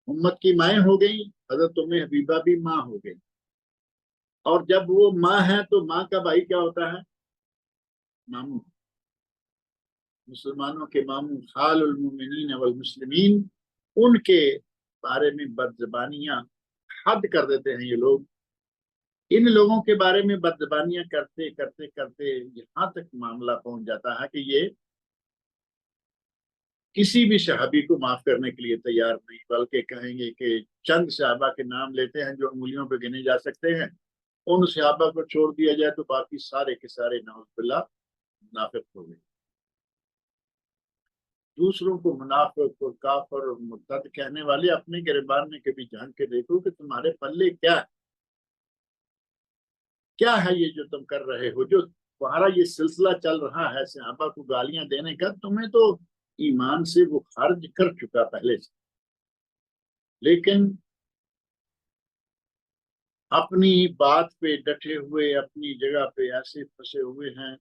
امت کی مائیں ہو گئی، حضرت ام حبیبہ بھی ماں ہو گئی. اور جب وہ ماں ہے تو ماں کا بھائی کیا ہوتا ہے؟ ماموں. مسلمانوں کے ماموں خال المومنین والمسلمین، ان کے بارے میں بد زبانیاں حد کر دیتے ہیں یہ لوگ. ان لوگوں کے بارے میں بد زبانیاں کرتے کرتے کرتے یہاں تک معاملہ پہنچ جاتا ہے کہ یہ کسی بھی صحابی کو معاف کرنے کے لیے تیار نہیں، بلکہ کہیں گے کہ چند صحابہ کے نام لیتے ہیں جو انگلیوں پہ گنے جا سکتے ہیں، ان صحابہ کو چھوڑ دیا جائے تو باقی سارے کے سارے نعوذ باللہ منافق ہو گئے. دوسروں کو منافق اور کافر اور مرتد کہنے والے اپنے گریبان میں کبھی جان کے دیکھو کہ تمہارے پلے کیا ہے یہ جو تم کر رہے ہو. جو تمہارا یہ سلسلہ چل رہا ہے صحابہ کو گالیاں دینے کا، تمہیں تو ایمان سے وہ خارج کر چکا پہلے سے، لیکن اپنی بات پہ ڈٹے ہوئے، اپنی جگہ پہ ایسے پھنسے ہوئے ہیں،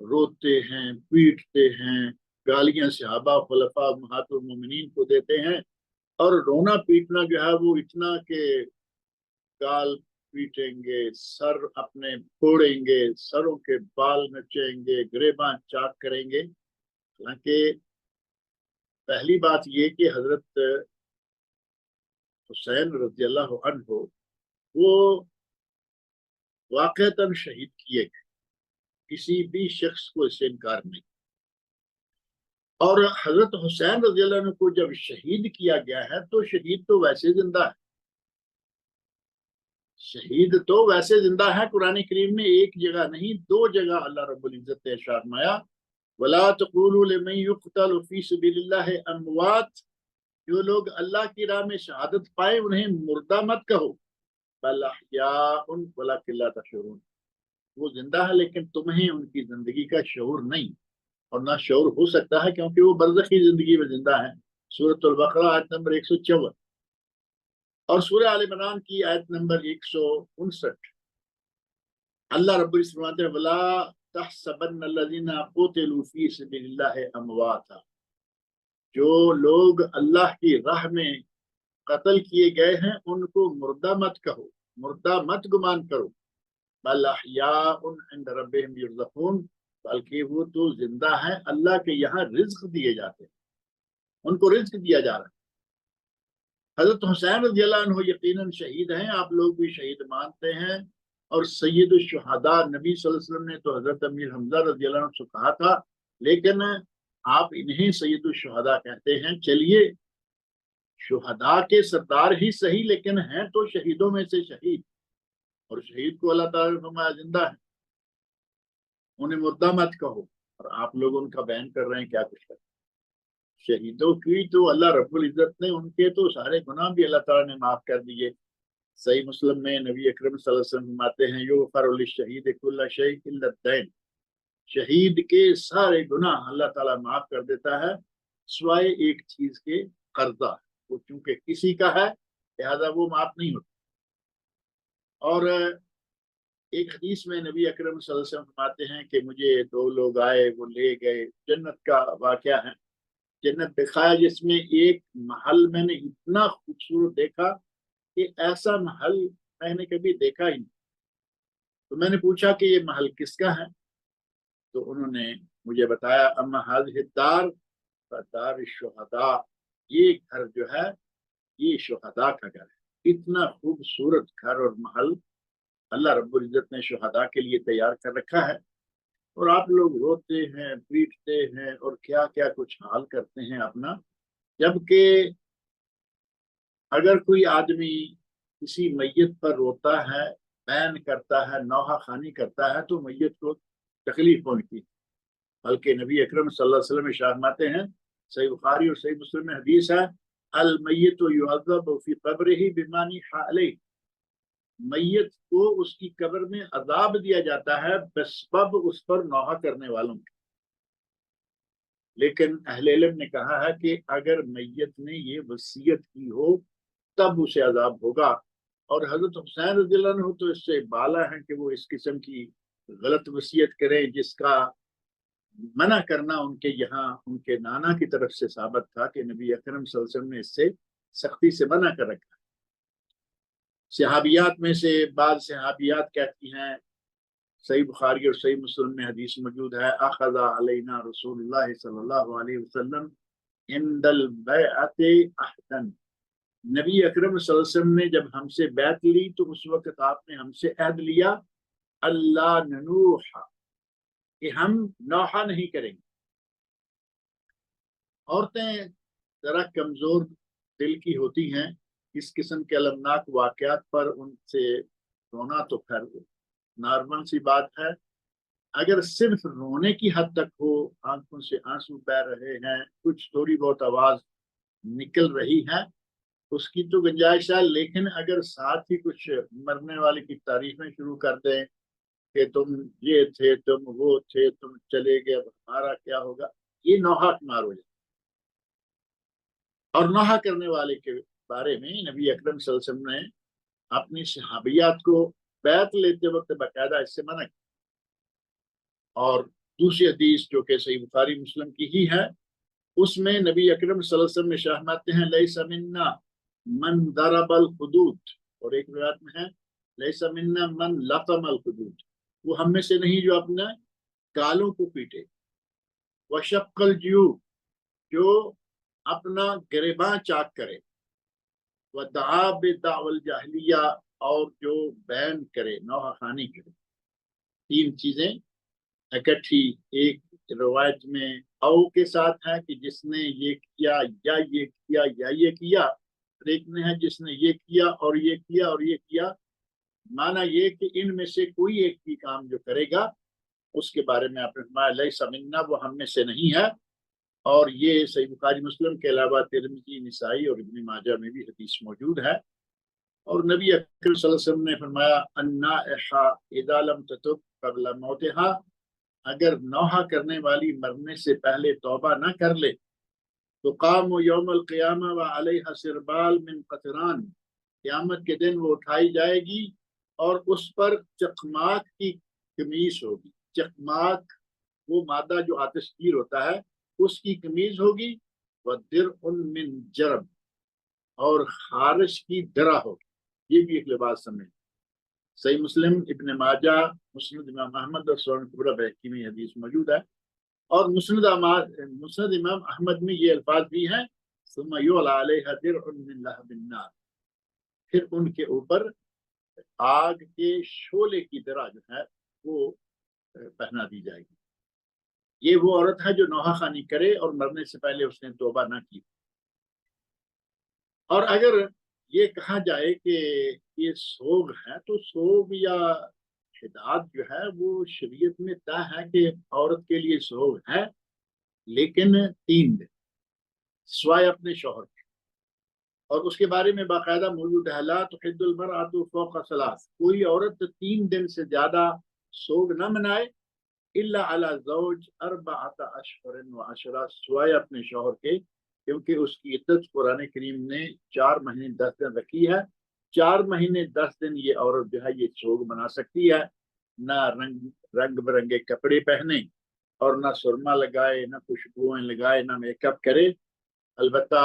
روتے ہیں، پیٹتے ہیں، گالیاں صحابہ خلفاء امہات المومنین کو دیتے ہیں. اور رونا پیٹنا جو ہے وہ اتنا کہ گال پیٹیں گے، سر اپنے پھوڑیں گے، سروں کے بال نچیں گے، گریباں چاک کریں گے. حالانکہ پہلی بات یہ کہ حضرت حسین رضی اللہ عنہ وہ واقعتاً شہید کیے گئے، کسی بھی شخص کو اس سے انکار نہیں. اور حضرت حسین رضی اللہ عنہ کو جب شہید کیا گیا ہے تو شہید تو ویسے زندہ ہے، شہید تو ویسے زندہ ہے. قرآن کریم میں ایک جگہ نہیں، دو جگہ اللہ رب العزت نے ارشاد فرمایا وَلَا تَقُولُوا لِمَن يُقْتَلُ فِي سَبِيلِ اللَّهِ أَمْوَاتٌ، جو لوگ اللہ کی راہ میں شہادت پائے انہیں مردہ مت کہو، بل احیاء ولکن لا تشعرون، وہ زندہ ہے لیکن تمہیں ان کی زندگی کا شعور نہیں، اور نہ شعور ہو سکتا ہے کیونکہ وہ برزخی زندگی میں زندہ ہیں. سورۃ البقرہ آیت نمبر 154 اور سورہ آل عمران کی آیت نمبر 159. اللہ رب العزت فرماتے ہیں وَلَا تَحْسَبَنَّ الَّذِينَ قُتِلُوا فِي سَبِيلِ اللَّهِ أَمْوَاتًا، جو لوگ اللہ کی راہ میں قتل کیے گئے ہیں ان کو مردہ مت کہو، مردہ مت گمان کرو، بل احیاء عند ربهم یرزقون، بلکہ وہ تو زندہ ہیں، اللہ کے یہاں رزق دیے جاتے ہیں، ان کو رزق دیا جا رہا ہے. حضرت حسین رضی اللہ عنہ یقیناً شہید ہیں، آپ لوگ بھی شہید مانتے ہیں. اور سید الشہداء نبی صلی اللہ علیہ وسلم نے تو حضرت امیر حمزہ رضی اللہ عنہ سے کہا تھا، لیکن آپ انہیں سید الشہداء کہتے ہیں. چلیے شہداء کے سردار ہی صحیح، لیکن ہیں تو شہیدوں میں سے شہید، اور شہید کو اللہ تعالیٰ نے فرمایا زندہ ہے، انہیں مردہ مت کہو. اور آپ لوگ ان کا بیان کر رہے ہیں کیا کچھ کر. شہیدوں کی تو اللہ رب العزت نے ان کے تو سارے گناہ بھی اللہ تعالیٰ نے معاف کر دیے. صحیح مسلم میں نبی اکرم صلی اللہ علیہ وسلم فرماتے ہیں یغفر للشہید کل شیء الا الدین، شہید کے سارے گناہ اللہ تعالیٰ معاف کر دیتا ہے سوائے ایک چیز کے، قرضہ. وہ چونکہ کسی کا ہے لہذا وہ معاف نہیں ہوتا. اور ایک حدیث میں نبی اکرم صلی اللہ علیہ وسلم فرماتے ہیں کہ مجھے دو لوگ آئے، وہ لے گئے. جنت کا واقعہ ہے، جنت دکھایا جس میں ایک محل میں نے اتنا خوبصورت دیکھا کہ ایسا محل میں نے کبھی دیکھا ہی نہیں. تو میں نے پوچھا کہ یہ محل کس کا ہے؟ تو انہوں نے مجھے بتایا اما هذه الدار فدار الشہداء، یہ گھر جو ہے یہ شہداء کا گھر ہے. اتنا خوبصورت گھر اور محل اللہ رب العزت نے شہداء کے لیے تیار کر رکھا ہے. اور آپ لوگ روتے ہیں، پیٹتے ہیں اور کیا کیا کچھ حال کرتے ہیں اپنا. جبکہ اگر کوئی آدمی کسی میت پر روتا ہے، بین کرتا ہے، نوحہ خوانی کرتا ہے تو میت کو تکلیف پہنچتی. بلکہ نبی اکرم صلی اللہ علیہ وسلم ارشاد فرماتے ہیں، صحیح بخاری اور صحیح مسلم میں حدیث ہے المیت یعذب فی قبرہ بما نیح علیہ، میت کو اس کی قبر میں عذاب دیا جاتا ہے بسبب اس پر نوحہ کرنے والوں کے. لیکن اہل علم نے کہا ہے کہ اگر میت نے یہ وصیت کی ہو تب اسے عذاب ہوگا، اور حضرت حسین رضی اللہ عنہ تو اس سے بالا ہیں کہ وہ اس قسم کی غلط وصیت کریں جس کا منع کرنا ان کے یہاں ان کے نانا کی طرف سے ثابت تھا کہ نبی اکرم صلی اللہ علیہ وسلم نے اس سے سختی سے منع کر رکھا۔ صحابیات میں سے بعض صحابیات کہتی ہیں، صحیح بخاری اور صحیح مسلم میں حدیث موجود ہے، اخذ علینا رسول اللہ صلی اللہ علیہ وسلم عند البیعۃ عہدا، نبی اکرم صلی اللہ علیہ وسلم نے جب ہم سے بیعت لی تو اس وقت آپ نے ہم سے عہد لیا اللہ ننوح، کہ ہم نوحہ نہیں کریں گے۔ عورتیں ذرا کمزور دل کی ہوتی ہیں، اس قسم کے المناک واقعات پر ان سے رونا تو خیر نارمل سی بات ہے، اگر صرف رونے کی حد تک ہو، آنکھوں سے آنسو بہ رہے ہیں، کچھ تھوڑی بہت آواز نکل رہی ہے، اس کی تو گنجائش ہے، لیکن اگر ساتھ ہی کچھ مرنے والے کی تعریفیں شروع کر دیں کہ تم یہ تھے، تم وہ تھے، تم چلے گئے، اب ہمارا کیا ہوگا، یہ نوحہ شمار ہو جائے۔ اور نوحہ کرنے والے کے بارے میں نبی اکرم صلی اللہ علیہ وسلم نے اپنی صحابیات کو بیعت لیتے وقت باقاعدہ اس سے منع کیا۔ اور دوسری حدیث جو کہ صحیح بخاری مسلم کی ہی ہے، اس میں نبی اکرم صلی اللہ علیہ وسلم شہماتے ہیں لیس منا من ضرب الخدود، اور ایک روایت میں ہے لیس منا من لطم الخدود، وہ ہم میں سے نہیں جو اپنے گالوں کو پیٹے، وشق الجیوب، جو اپنا گریباں چاک کرے، ودعا بدعوى الجاہلیہ، اور جو بین کرے، نوحہ خوانی کرے۔ تین چیزیں اکٹھی ایک روایت میں او کے ساتھ ہے کہ جس نے یہ کیا یا یہ کیا یا یہ کیا، اور ایک میں ہے جس نے یہ کیا اور یہ کیا اور یہ کیا، معنی یہ کہ ان میں سے کوئی ایک بھی کام جو کرے گا اس کے بارے میں آپ نے فرمایا لیس منا، وہ ہم میں سے نہیں ہے۔ اور یہ صحیح بخاری مسلم کے علاوہ ترمذی، نسائی اور ابن ماجہ میں بھی حدیث موجود ہے۔ اور نبی اکرم صلی اللہ علیہ وسلم نے فرمایا النائحہ اذا لم تتب قبل موتها، اگر نوحہ کرنے والی مرنے سے پہلے توبہ نہ کر لے تو قام یوم القیامہ وعلیہ سربال من قطران، قیامت کے دن وہ اٹھائی جائے گی اور اس پر چقماق کی قمیص ہوگی۔ چقماق وہ مادہ جو آتش گیر ہوتا ہے اس کی قمیض ہوگی، وَدِرْءٌ مِّن جرب، اور خارش کی درہ ہوگی، یہ بھی ایک لباس سمجھ۔ صحیح مسلم، ابن ماجہ، مسند امام احمد اور سنن کبری بہقی میں حدیث موجود ہے۔ اور مسند امام احمد میں یہ الفاظ بھی ہیں ثم یعلی علیہ درع من لہب النار، پھر ان کے اوپر آگ کے شعلے کی درہ جو ہے وہ پہنا دی جائے گی۔ یہ وہ عورت ہے جو نوحہ خوانی کرے اور مرنے سے پہلے اس نے توبہ نہ کی۔ اور اگر یہ کہا جائے کہ یہ سوگ ہے تو سوگ یا حداد جو ہے وہ شریعت میں طے ہے کہ عورت کے لیے سوگ ہے، لیکن 3 دن سوائے اپنے شوہر کے، اور اس کے بارے میں باقاعدہ موجود ہے لا تحد المرأة فوق 3، کوئی عورت 3 دن سے زیادہ سوگ نہ منائے الا علی زوج 4 اشہر و 10، سوائے اپنے شوہر کے، کیونکہ اس کی عدت قرآن کریم نے 4 مہینے 10 دن رکھی ہے۔ 4 مہینے 10 دن یہ عورت جو ہے یہ سوگ منا سکتی ہے، نہ رنگ برنگے کپڑے پہنے اور نہ سرما لگائے، نہ خوشبوئیں لگائے، نہ میک اپ کرے، البتہ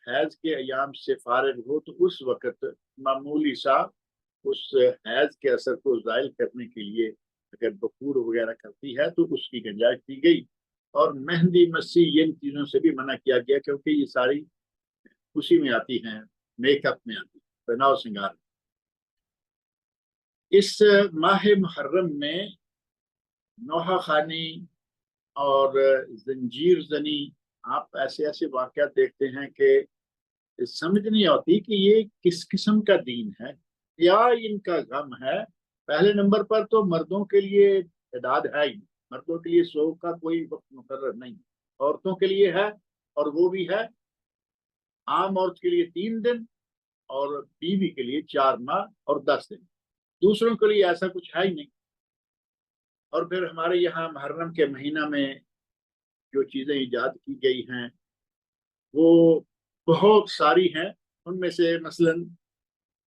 حیض کے ایام سے فارغ ہو تو اس وقت معمولی سا اس حیض کے اثر کو زائل کرنے کے لیے اگر بخور وغیرہ کرتی ہے تو اس کی گنجائش دی گئی۔ اور مہندی، مسیح، ان چیزوں سے بھی منع کیا گیا کیونکہ یہ ساری اسی میں آتی ہیں، میک اپ میں آتی ہے، بناؤ سنگار۔ اس ماہ محرم میں نوحہ خوانی اور زنجیر زنی، آپ ایسے ایسے واقعات دیکھتے ہیں کہ سمجھ نہیں آتی کہ یہ کس قسم کا دین ہے، کیا ان کا غم ہے۔ پہلے نمبر پر تو مردوں کے لیے تعداد ہے ہی، مردوں کے لیے سوگ کا کوئی وقت مقرر نہیں، عورتوں کے لیے ہے، اور وہ بھی ہے عام عورت کے لیے 3 دن اور بیوی کے لیے 4 ماہ اور 10 دن، دوسروں کے لیے ایسا کچھ ہے ہی نہیں۔ اور پھر ہمارے یہاں محرم کے مہینہ میں جو چیزیں ایجاد کی گئی ہیں وہ بہت ساری ہیں. ان میں سے مثلاً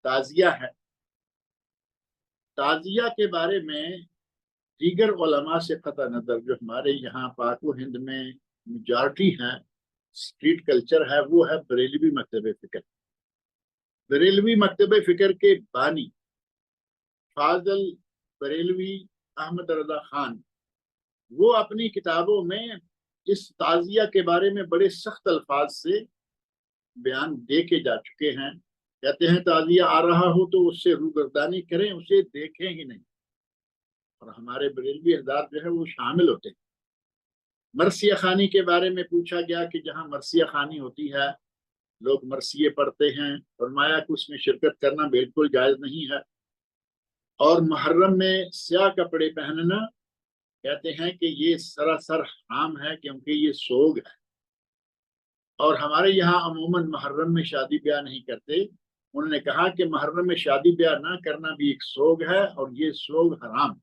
تعزیہ ہے. تعزیہ کے بارے میں دیگر علماء سے قطع نظر جو ہمارے یہاں پاک و ہند میں میجارٹی ہیں، اسٹریٹ کلچر ہے، وہ ہے بریلوی مکتب فکر. بریلوی مکتب فکر کے بانی فاضل بریلوی احمد رضا خان، وہ اپنی کتابوں میں اس تعزیہ کے بارے میں بڑے سخت الفاظ سے بیان دے کے جا چکے ہیں. کہتے ہیں تعزیہ آ رہا ہو تو اس سے روگردانی کریں، اسے دیکھیں ہی نہیں. اور ہمارے بریلوی حضرات جو ہے وہ شامل ہوتے ہیں. مرثیہ خوانی کے بارے میں پوچھا گیا کہ جہاں مرثیہ خوانی ہوتی ہے لوگ مرثیے پڑھتے ہیں، فرمایا کہ اس میں شرکت کرنا بالکل جائز نہیں ہے. اور محرم میں سیاہ کپڑے پہننا کہتے ہیں کہ یہ سراسر حرام ہے کیونکہ یہ سوگ ہے. اور ہمارے یہاں عموماً محرم میں شادی بیاہ نہیں کرتے. انہوں نے کہا کہ محرم میں شادی بیاہ نہ کرنا بھی ایک سوگ ہے اور یہ سوگ حرام.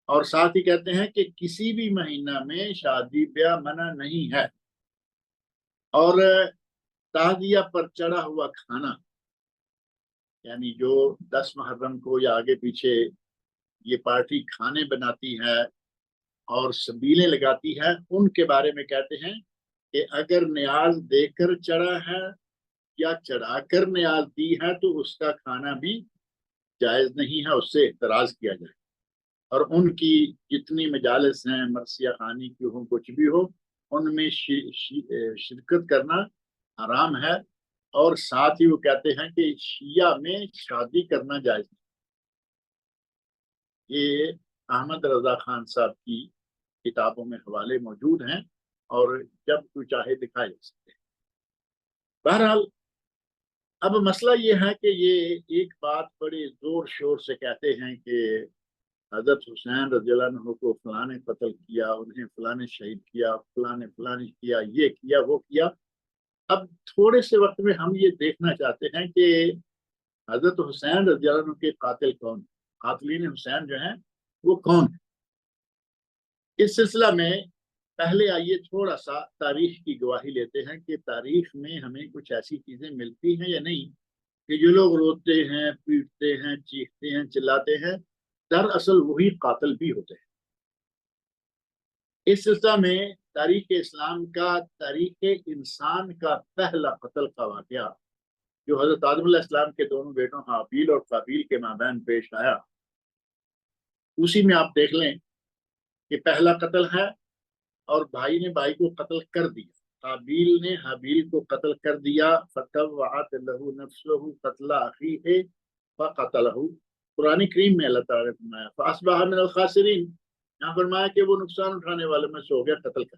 اور ساتھ ہی کہتے ہیں کہ کسی بھی مہینہ میں شادی بیاہ منع نہیں ہے. اور تعزیہ پر چڑھا ہوا کھانا، یعنی جو 10 محرم کو یا آگے پیچھے یہ پارٹی کھانے بناتی ہے اور سبیلیں لگاتی ہے، ان کے بارے میں کہتے ہیں کہ اگر نیاز دے کر چڑھا ہے یا چڑھا کر نیاز دی ہے تو اس کا کھانا بھی جائز نہیں ہے، اس سے اعتراض کیا جائے. اور ان کی جتنی مجالس ہیں مرثیہ خوانی کی ہو کچھ بھی ہو، ان میں شرکت کرنا حرام ہے. اور ساتھ ہی وہ کہتے ہیں کہ شیعہ میں شادی کرنا جائز نہیں. یہ احمد رضا خان صاحب کی کتابوں میں حوالے موجود ہیں اور جب کوئی چاہے دکھائے جا سکتے ہیں. بہرحال اب مسئلہ یہ ہے کہ یہ ایک بات بڑے زور شور سے کہتے ہیں کہ حضرت حسین رضی اللہ عنہ کو فلاں نے قتل کیا، انہیں فلاں نے شہید کیا، فلاں نے فلاں کیا، یہ کیا وہ کیا. اب تھوڑے سے وقت میں ہم یہ دیکھنا چاہتے ہیں کہ حضرت حسین رضی اللہ عنہ کے قاتل کون، قاتلین حسین جو ہیں وہ کون ہیں. اس سلسلہ میں پہلے آئیے تھوڑا سا تاریخ کی گواہی لیتے ہیں کہ تاریخ میں ہمیں کچھ ایسی چیزیں ملتی ہیں یا نہیں کہ جو لوگ روتے ہیں، پیٹتے ہیں، چیختے ہیں، چلاتے ہیں، دراصل وہی قاتل بھی ہوتے ہیں. اس سلسلہ میں تاریخ اسلام کا تاریخ انسان کا پہلا قتل کا واقعہ جو حضرت آدم علیہ السلام کے دونوں بیٹوں حابیل اور قابیل کے مابین پیش آیا، اسی میں آپ دیکھ لیں کہ پہلا قتل ہے اور بھائی نے بھائی کو قتل کر دیا. قابیل نے حابیل کو قتل کر دیا. فطوعت له نفسه قتل اخیہ فقتلہ. قرآن کریم میں اللہ تعالیٰ نے فرمایا فاصبح من الخاسرین، یہاں فرمایا کہ وہ نقصان اٹھانے والوں میں سے ہو گیا، قتل کر.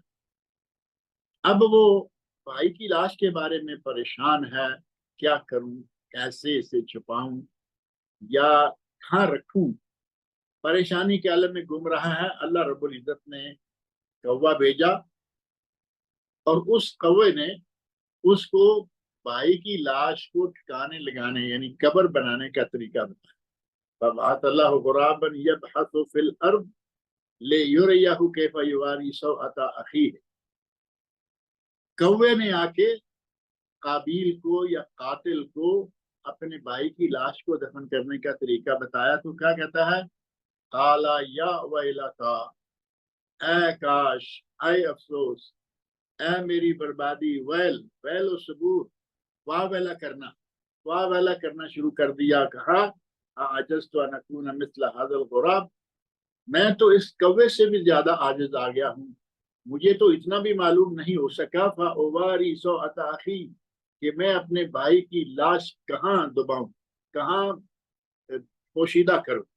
اب وہ بھائی کی لاش کے بارے میں پریشان ہے، کیا کروں، کیسے اسے چھپاؤں یا کہاں رکھوں، پریشانی کے عالم میں گم رہا ہے. اللہ رب العزت نے کوا بھیجا اور اس کوے نے اس کو بھائی کی لاش کو ٹھکانے لگانے یعنی قبر بنانے کا طریقہ بتایا. فبعث اللہ غرابا یبحث فی الارض لیریہ کیف یواری سوءۃ اخیہ. کوے نے آ کے قابیل کو یا قاتل کو اپنے بھائی کی لاش کو دفن کرنے کا طریقہ بتایا تو کیا کہتا ہے، قال یا ویلتا، اے کاش، اے افسوس، اے میری بربادی، ویل ویل و ثبور، واہ ویلا کرنا، واہ ویلا کرنا شروع کر دیا. کہا عجزت ان اکون مثل هذا الغراب، میں تو اس کوے سے بھی زیادہ عاجز آ گیا ہوں، مجھے تو اتنا بھی معلوم نہیں ہو سکا فاواری سوءۃ اخی، کہ میں اپنے بھائی کی لاش کہاں دباؤں، کہاں پوشیدہ کروں.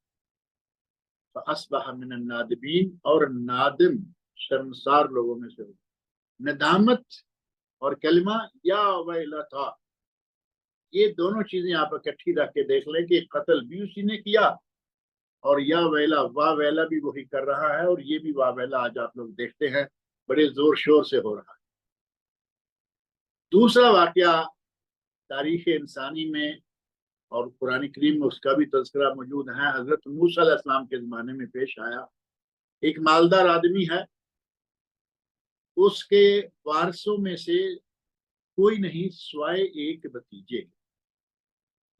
فاصبح من النادمین، اور نادم شرمسار لوگوں میں سے ہو. ندامت اور کلمہ یا ویلتا، یہ دونوں چیزیں آپ اکٹھی رکھ کے دیکھ لیں کہ قتل بھی اسی نے کیا اور یا ویلا، واہ ویلا بھی وہی کر رہا ہے. اور یہ بھی واہ ویلا آج آپ لوگ دیکھتے ہیں بڑے زور شور سے ہو رہا ہے. دوسرا واقعہ تاریخ انسانی میں اور قرآن کریم میں اس کا بھی تذکرہ موجود ہے، حضرت موسیٰ علیہ السلام کے زمانے میں پیش آیا. ایک مالدار آدمی ہے، اس کے وارثوں میں سے کوئی نہیں سوائے ایک بھتیجے۔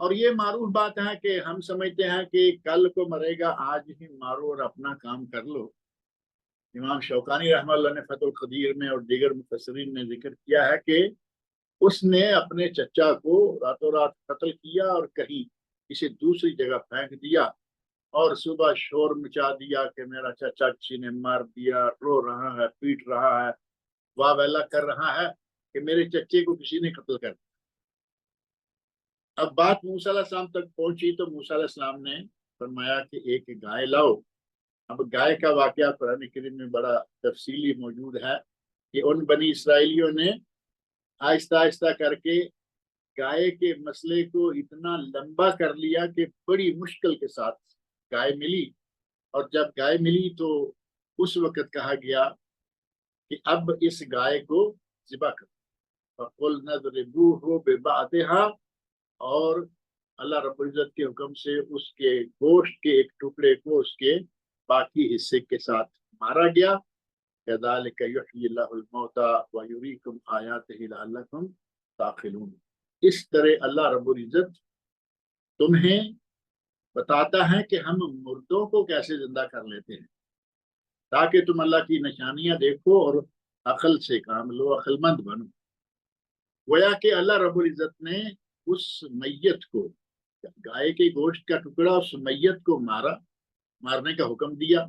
اور یہ معروف بات ہے کہ ہم سمجھتے ہیں کہ کل کو مرے گا، آج ہی مارو اور اپنا کام کر لو۔ امام شوکانی رحمہ اللہ نے فتح القدیر میں اور دیگر مفسرین نے ذکر کیا ہے کہ اس نے اپنے چچا کو راتوں رات قتل کیا اور کہیں کسی دوسری جگہ پھینک دیا، اور صبح شور مچا دیا کہ میرا چچا کسی نے مار دیا، رو رہا ہے، پیٹ رہا ہے، واہ ویلا کر رہا ہے کہ میرے چچے کو کسی نے قتل کر دیا۔ اب بات موسیٰ علیہ السلام تک پہنچی تو موسیٰ علیہ السلام نے فرمایا کہ ایک گائے لاؤ۔ اب گائے کا واقعہ قرآن کریم میں بڑا تفصیلی موجود ہے کہ ان بنی اسرائیلیوں نے آہستہ آہستہ کر کے گائے کے مسئلے کو اتنا لمبا کر لیا کہ بڑی مشکل کے ساتھ گائے ملی، اور جب گائے ملی تو اس وقت کہا گیا کہ اب اس گائے کو ذبح کرو، فَقُلْنَا اضْرِبُوهُ بِبَعْضِهَا، اور اللہ رب العزت کے حکم سے اس کے گوشت کے ایک ٹکڑے کو اس کے باقی حصے کے ساتھ مارا گیا۔ كَذَلِكَ يُحْيِي اللَّهُ الْمَوْتَى وَيُرِيكُمْ آيَاتِهِ لَعَلَّكُمْ تَعْقِلُونَ۔ اس طرح اللہ رب العزت تمہیں بتاتا ہے کہ ہم مردوں کو کیسے زندہ کر لیتے ہیں، تاکہ تم اللہ کی نشانیاں دیکھو اور عقل سے کام لو، عقل مند بنو۔ گویا کہ اللہ رب العزت نے اس میت کو، گائے کے گوشت کا ٹکڑا، اس میت کو مارنے کا حکم دیا۔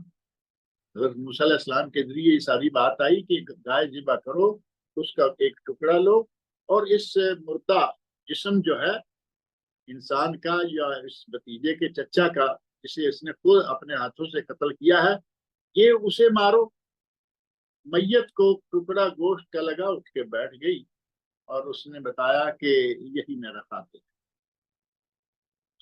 حضرت موسیٰ علیہ السلام کے ذریعے یہ ساری بات آئی کہ گائے ذبح کرو، اس کا ایک ٹکڑا لو، اور اس مردہ جسم جو ہے انسان کا یا اس بھتیجے کے چچا کا، جسے اس نے خود اپنے ہاتھوں سے قتل کیا ہے، یہ اسے مارو۔ میت کو ٹکڑا گوشت کا لگا، اٹھ کے بیٹھ گئی اور اس نے بتایا کہ یہی میرا قاتل ہے۔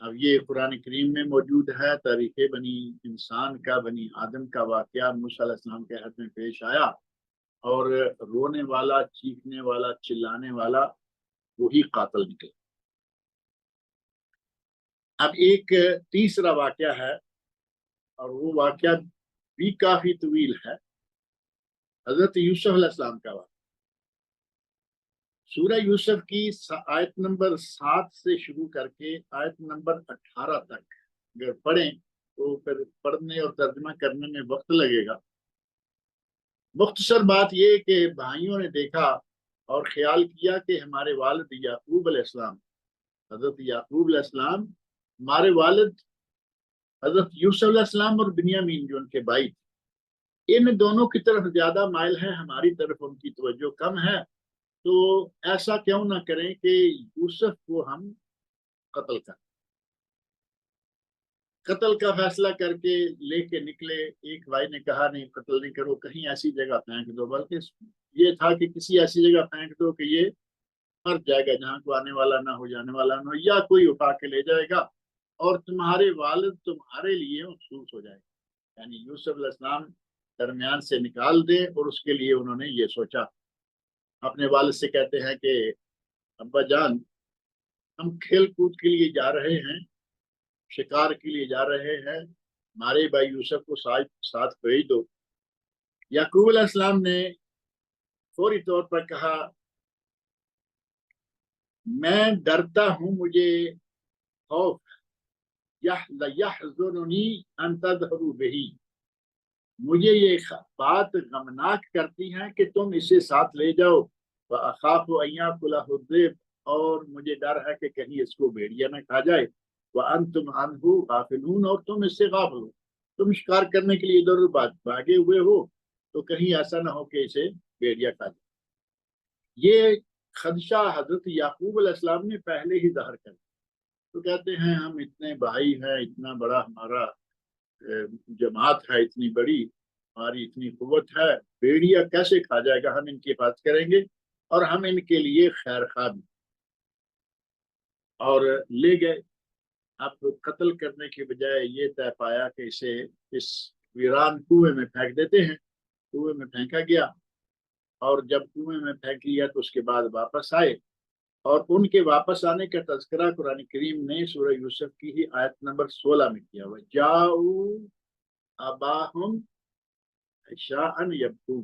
اب یہ قرآن کریم میں موجود ہے، تاریخ بنی انسان کا، بنی آدم کا واقعہ موسیٰ علیہ السلام کے حد میں پیش آیا، اور رونے والا، چیخنے والا، چلانے والا وہی قاتل نکلا۔ اب ایک تیسرا واقعہ ہے، اور وہ واقعہ بھی کافی طویل ہے، حضرت یوسف علیہ السلام کا واقعہ۔ سورہ یوسف کی آیت نمبر 7 سے شروع کر کے آیت نمبر 18 تک اگر پڑھیں تو پھر پڑھنے اور ترجمہ کرنے میں وقت لگے گا۔ مختصر بات یہ کہ بھائیوں نے دیکھا اور خیال کیا کہ ہمارے والد یعقوب علیہ السلام، حضرت یعقوب علیہ السلام، ہمارے والد حضرت یوسف علیہ السلام اور بنیامین جو ان کے بھائی تھے، ان دونوں کی طرف زیادہ مائل ہے، ہماری طرف ان کی توجہ کم ہے، تو ایسا کیوں نہ کریں کہ یوسف کو ہم قتل کریں۔ قتل کا فیصلہ کر کے لے کے نکلے۔ ایک بھائی نے کہا نہیں، قتل نہیں کرو، کہیں ایسی جگہ پھینک دو، بلکہ یہ تھا کہ کسی ایسی جگہ پھینک دو کہ یہ مر جائے گا، جہاں کو آنے والا نہ ہو، جانے والا نہ ہو، یا کوئی اٹھا کے لے جائے گا اور تمہارے والد تمہارے لیے مخصوص ہو جائے گا۔ یعنی یوسف علیہ السلام درمیان سے نکال دے، اور اس کے لیے انہوں نے یہ سوچا۔ اپنے والد سے کہتے ہیں کہ ابا جان، ہم کھیل کود کے لیے جا رہے ہیں، شکار کے لیے جا رہے ہیں، ہمارے بھائی یوسف کو ساتھ بھیج دو۔ یعقوب علیہ السلام نے فوری طور پر کہا میں ڈرتا ہوں، مجھے خوف یحزننی ان تذهبوا به، مجھے یہ بات غمناک کرتی ہے کہ تم اسے ساتھ لے جاؤ، وَأَخَافُ أَن يَأْكُلَهُ الذِّئْبُ، اور مجھے ڈر ہے کہ کہیں اس کو بھیڑیا نہ کھا جائے، وَأَنْتُمْ عَنْهُ غَافِلُونَ، اور تم اس سے غافل ہو، تم شکار کرنے کے لیے ادھر ادھر بھاگے ہوئے ہو، تو کہیں ایسا نہ ہو کہ اسے بھیڑیا کھا جائے۔ یہ خدشہ حضرت یعقوب علیہ السلام نے پہلے ہی ظاہر کر دیا۔ تو کہتے ہیں ہم اتنے بھائی ہیں، اتنا بڑا ہمارا جماعت ہے، اتنی بڑی ہماری اتنی قوت ہے، بھیڑیا کیسے کھا جائے گا، ہم ان کی حفاظت کریں گے اور ہم ان کے لیے خیر خواہ بھی۔ اور لے گئے۔ اب قتل کرنے کے بجائے یہ طے پایا کہ اسے اس ویران کنویں میں پھینک دیتے ہیں۔ کنویں میں پھینکا گیا، اور جب کنویں میں پھینک لیا تو اس کے بعد واپس آئے، اور ان کے واپس آنے کا تذکرہ قرآن کریم نے سورہ یوسف کی ہی آیت نمبر 16 میں کیا ہوا، جاؤ اباہم عشاء یبکون،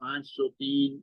503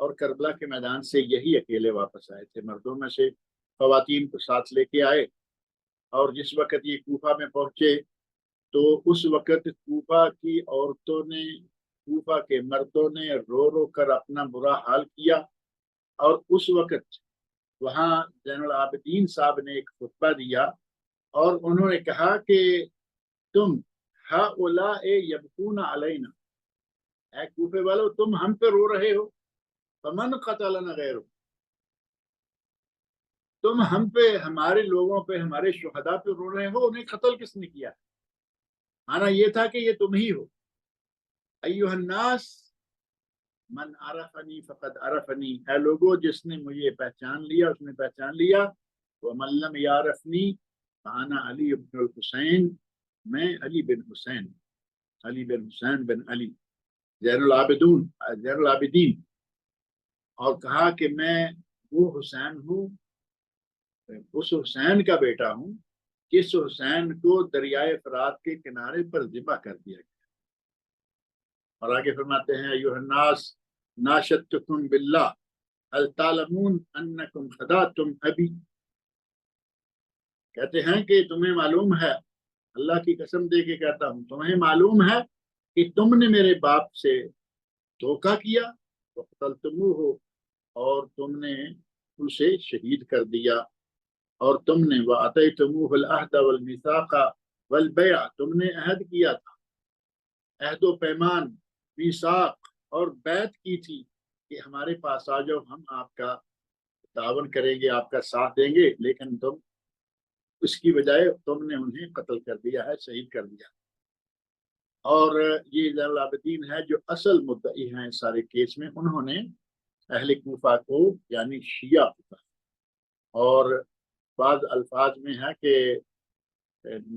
اور کربلا کے میدان سے یہی اکیلے واپس آئے تھے، مردوں میں سے خواتین کو ساتھ لے کے آئے۔ اور جس وقت یہ کوفہ میں پہنچے تو اس وقت کوفہ کی عورتوں نے، کوفہ کے مردوں نے رو رو کر اپنا برا حال کیا۔ اور اس وقت وہاں زین العابدین صاحب نے ایک خطبہ دیا اور انہوں نے کہا کہ تم ہؤلاء یبکون علینا، اے کوفے والو تم ہم پہ رو رہے ہو، فمن قتلنا غیرہ، تم ہم پہ، ہمارے لوگوں پہ، ہمارے شہداء پہ رو رہے ہو، انہیں قتل کس نے کیا؟ مانا یہ تھا کہ یہ تم ہی ہو۔ ایھا الناس من عرفنی فقد عرفنی، اے لوگوں جس نے مجھے پہچان لیا اس نے پہچان لیا، ومن لم یعرفنی فانا علی بن الحسین، میں علی بن حسین، علی بن حسین بن علی زین العابدین، اور کہا کہ میں وہ حسین ہوں، اس حسین کا بیٹا ہوں جس حسین کو دریائے فرات کے کنارے پر ذبح کر دیا گیا۔ اور آگے فرماتے ہیں ایھا الناس ناشدتکم باللہ هل تعلمون انکم خدعتم ابی، کہتے ہیں کہ تمہیں معلوم ہے، اللہ کی قسم دے کے کہتا ہوں تمہیں معلوم ہے کہ تم نے میرے باپ سے دھوکہ کیا، وقتلتموہ، اور تم نے اسے شہید کر دیا، اور تم نے وَأَتَيْتُمُوهُ الْعَهْدَ وَالْمِيثَاقَ وَالْبَيْعَ، تم نے عہد کیا تھا، عہد و پیمان، میثاق اور بیعت کی تھی کہ ہمارے پاس آ جاؤ، ہم آپ کا تعاون کریں گے، آپ کا ساتھ دیں گے، لیکن تم اس کی بجائے تم نے انہیں قتل کر دیا ہے، شہید کر دیا۔ اور یہ زین العابدین ہے جو اصل مدعی ہیں اس سارے کیس میں، انہوں نے اہل کوفہ کو یعنی شیعہ پکارا۔ اور بعض الفاظ میں ہے کہ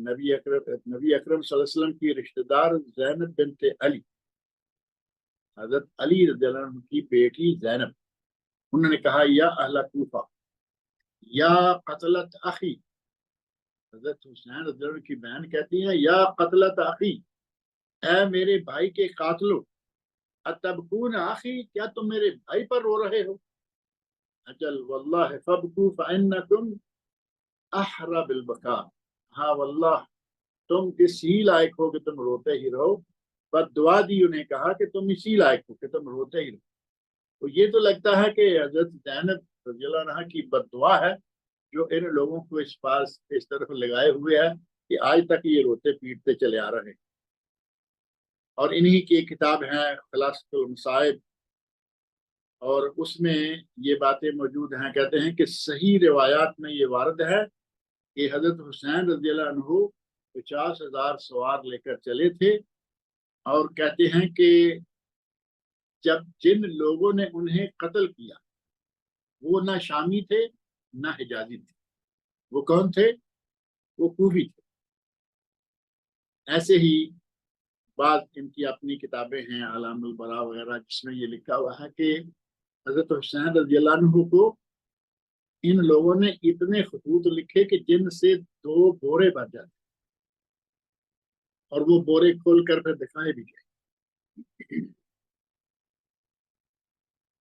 نبی اکرم صلی اللہ علیہ وسلم کی رشتہ دار زینب بنت علی، حضرت علی رضی اللہ عنہ کی بیٹی زینب، انہوں نے کہا یا اہل کوفہ یا قتلت اخی، حضرت حسین رضی اللہ عنہ کی بہن کہتی ہے یا قتلت اخی، اے میرے بھائی کے قاتلو، اتبکون اخی، کیا تم میرے بھائی پر رو رہے ہو؟ اجل واللہ فابکو فانکم احری بالبکا، ہاں واللہ تم اس ہی لائق ہو کہ تم روتے ہی رہو۔ بد دعا دی، انہیں کہا کہ تم اسی لائق ہو کہ تم روتے ہی رہو۔ تو یہ تو لگتا ہے کہ حضرت زینب رضی اللہ عنہا کی بد دعا ہے جو ان لوگوں کو اس پاس اس طرف لگائے ہوئے ہے کہ آج تک یہ روتے پیٹتے چلے آ رہے ہیں۔ اور انہی کی ایک کتاب ہے خلاصۃ المصائب، اور اس میں یہ باتیں موجود ہیں، کہتے ہیں کہ صحیح روایات میں یہ وارد ہے کہ حضرت حسین رضی اللہ عنہ 50,000 سوار لے کر چلے تھے، اور کہتے ہیں کہ جب جن لوگوں نے انہیں قتل کیا وہ نہ شامی تھے نہ حجازی تھے، وہ کون تھے؟ وہ کوفی تھے۔ ایسے ہی بعض ان کی اپنی کتابیں ہیں اعلام البراء وغیرہ، جس میں یہ لکھا ہوا ہے کہ حضرت حسین رضی اللہ عنہ کو ان لوگوں نے اتنے خطوط لکھے کہ جن سے 2 بورے بھر جاتے، اور وہ بورے کھول کر پھر دکھائے بھی گئے۔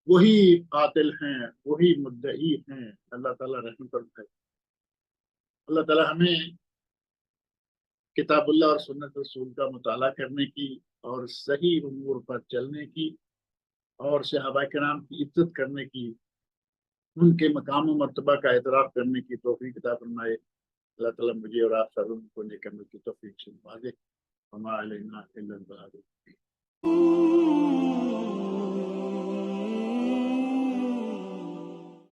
وہی قاتل ہیں، وہی مدعی ہیں، اللہ تعالیٰ رحم فرمائے۔ اللہ تعالیٰ ہمیں کتاب اللہ اور سنت رسول کا مطالعہ کرنے کی اور صحیح امور پر چلنے کی اور صحابہ کرام کی عزت کرنے کی، ان کے مقام و مرتبہ کا اعتراف کرنے کی توفیق عطا فرمائے۔ اللہ تعالیٰ مجھے اور آپ سب کو نیک عمل کی توفیق سے نوازے۔ وما علینا الا البلاغ۔